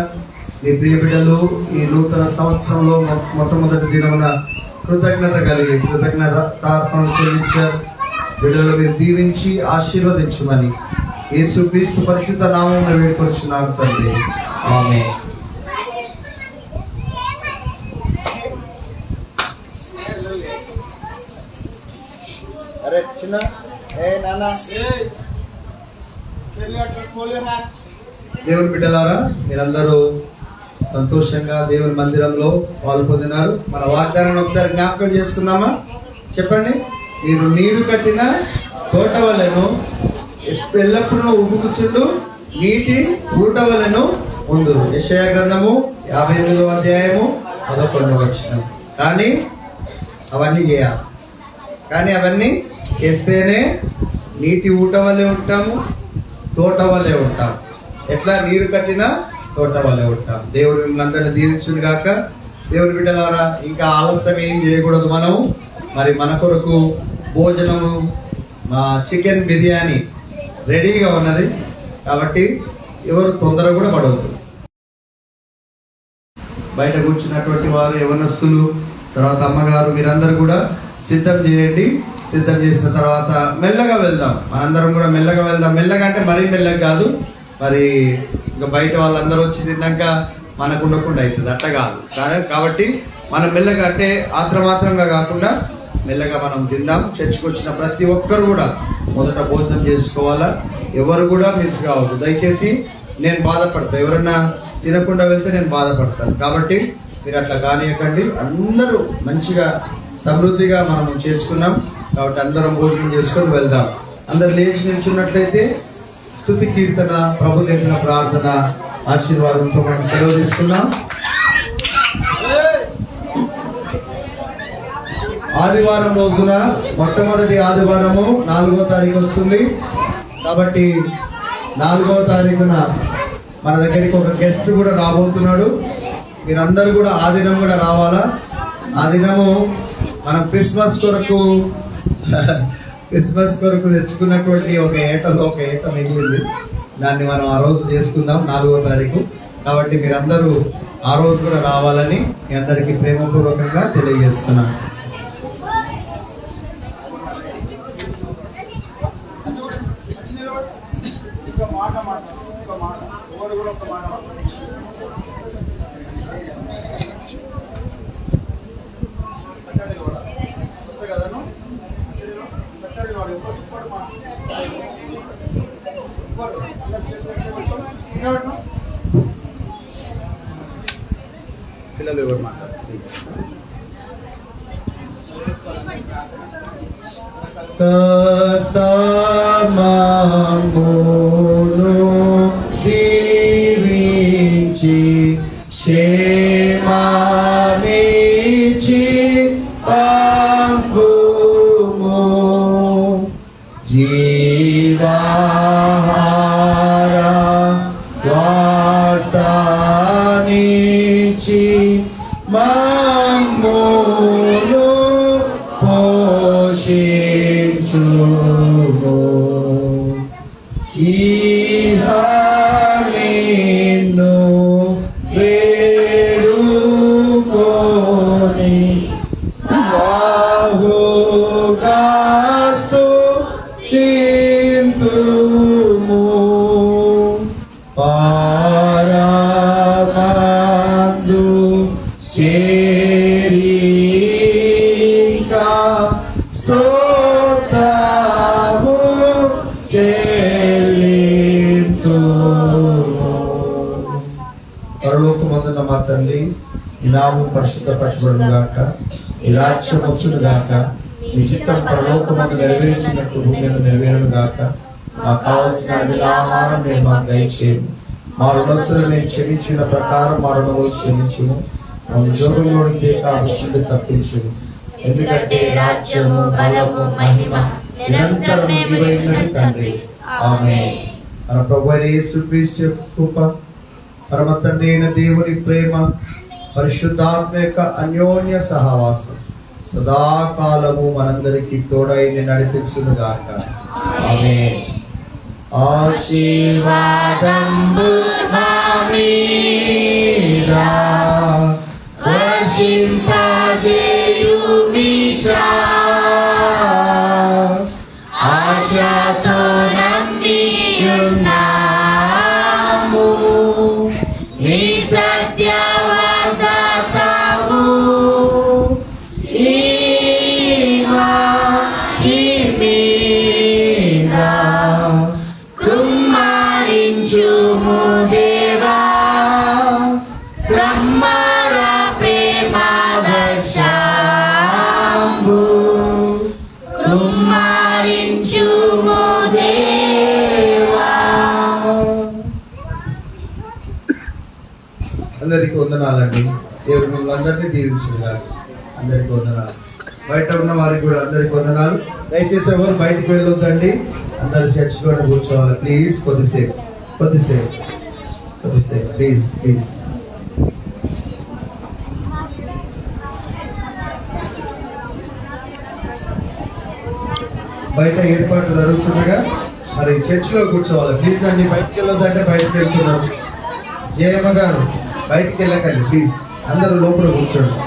మీ ప్రియ బిడ్డలు ఈ నూతన సంవత్సరంలో మొట్టమొదటి దినమున కృతజ్ఞత కలిగి కృతజ్ఞతార్పణలు చెల్లించారు. బిడ్డలు మీరు దీవించి ఆశీర్వదించమని యేసుక్రీస్తు పరిశుద్ధ నామమున వేడుకొచ్చున్నాను తండ్రి. ఆమేన్. అరే చిన్న దేవుని బిడ్డలారా, మీరందరూ సంతోషంగా దేవుని మందిరంలో పాల్పొందినారు. మన వాగ్దానాన్ని ఒకసారి జ్ఞాపకం చేసుకుందామా? చెప్పండి. మీరు నీరు కట్టిన తోట వలెను, ఎల్లప్పుడూ ఉబుకుచుండు నీటి ఊట వలెను ముందు. యెషయా గ్రంథము 58వ అధ్యాయము 11వ వచనం. కానీ అవన్నీ చేయాలి. కానీ అవన్నీ చేస్తేనే నీటి ఊట వల్లే ఉంటాము, తోట వల్లే ఉంటాం. ఎట్లా? నీరు కట్టిన తోట వల్లే ఉంటాం. దేవుడు అందరిని దీవించును గాక. దేవుని బిడ్డలారా, ఇంకా ఆలస్యం ఏం చేయకూడదు. మనము మరి మన కొరకు భోజనము, చికెన్ బిర్యానీ రెడీగా ఉన్నది. కాబట్టి ఎవరు తొందర కూడా పడవద్దు. బయట కూర్చున్నటువంటి వారు, యవనస్తులు, తర్వాత అమ్మగారు, మీరందరూ కూడా సిద్ధం చేయండి. సిద్ధం చేసిన తర్వాత మెల్లగా వెళ్దాం. మనందరం కూడా మెల్లగా వెళ్దాం. మెల్లగా అంటే మరీ మెల్లగా కాదు. మరి ఇంకా బయట వాళ్ళందరూ వచ్చి తిన్నాక మనకు ఉండకుండా అవుతుంది. అట్లా కాదు. కాబట్టి మనం మెల్లగా, అంటే ఆత్రమాత్రంగా కాకుండా మెల్లగా మనం తిందాం. చర్చికి వచ్చిన ప్రతి ఒక్కరు కూడా మొదట భోజనం చేసుకోవాలా. ఎవరు కూడా మిస్ కావద్దు. దయచేసి నేను బాధపడతాను. ఎవరన్నా తినకుండా వెళ్తే నేను బాధపడతాను. కాబట్టి మీరు అట్లా కానియకండి. అందరూ మంచిగా సమృద్ధిగా మనం చేసుకున్నాం. కాబట్టి అందరం భోజనం చేసుకొని వెళ్దాం. అందరు లేచి నిల్చున్నట్లయితే స్తుతి కీర్తన, ప్రభు దగ్గర ప్రార్థన, ఆశీర్వాదంతో మనం సెలవు తీసుకున్నాం. ఆదివారం రోజున, మొట్టమొదటి ఆదివారము 4వ తారీఖు వస్తుంది. కాబట్టి 4వ తారీఖున మన దగ్గరికి ఒక గెస్ట్ కూడా రాబోతున్నాడు. మీరందరూ కూడా ఆ దినం కూడా రావాలా. ఆ దినము మనం క్రిస్మస్ కొరకు తెచ్చుకున్నటువంటి ఒక ఏట మిగిలింది. దాన్ని మనం ఆ రోజు చేసుకుందాం, 4వ తారీఖు. కాబట్టి మీరందరూ ఆ రోజు కూడా రావాలని మీ అందరికీ ప్రేమపూర్వకంగా తెలియజేస్తున్నాను. పిల్లలు ఎవరు మాట్లాడారు? కర్తమమును దీవించి క్షేమమిచ్చి పంపుము. జీవాహార వార్తనిచ్చి మమ్మును పోషించుము. ఇహ నిన్ను వేడుకొని బాహుగా స్తుతింతుము. పరమందు చేరిక స్తోత్రము చెల్లింతుము. పరలోకమందున్న మా తండ్రి, ఈ నామము పరిశుద్ధపరచబడును గాక, ఈ రాజ్యం వచ్చును గాక, ఈ చిత్తం పరలోకమందు నెరవేర్చినట్టు భూమి మీద నెరవేరును గాక. మాకు కావలసిన ఆహారం మేము మాకు దయచేయము. మా రుణస్తులను మేము క్షమించిన ప్రకారం మా రుణములు క్షమించుము. మా ఉద్యోగంలోని ఆవశ్యత తప్పించుము. ఎందుకంటే రాజ్యము, బలము, మహిమ నిరంతరం నీవైనది తండ్రి. ఆమేన్. మన ప్రభువైన యేసుక్రీస్తు కృప, పరమ తండ్రి అయిన దేవుని ప్రేమ, పరిశుద్ధాత్మ యొక్క అన్యోన్య సహవాసం సదాకాలము మనందరికీ తోడైని నడిపించును గాక. ఆమేన్. ఆశీర్వాదంబు నా మీద వర్షింపజేయుమీశా. ఆశతో నమ్మియున్నాము నీ సత్యవాగ్దానము. ఈ మీద కృమ్మరించుము దేవా, బ్రహ్మర ప్రేమ వర్షంబు కృమ్మరించుము దేవా. అందరికీ వందనాలండి. దేవుడు మిమ్మల్ని అందరినీ దీవించుగాక. అందరికీ వందనాలు. బయట ఉన్న వారికి కూడా అందరికీ వందనాలు. దయచేసి ఎవరు బయటకు వెళ్ళొద్దండి. అందరు చర్చిలోనే కూర్చోవాలి ప్లీజ్. కొద్దిసేపు ప్లీజ్. బయట ఏర్పాట్లు జరుగుతుండగా మరి చర్చిలో కూర్చోవాలి ప్లీజ్ అండి. బయటకు వెళ్ళొద్దంటే బయటకు వెళ్తున్నారు. జయమ్మ గారు బయటికి వెళ్ళకండి ప్లీజ్. అందరూ లోపల కూర్చోండి.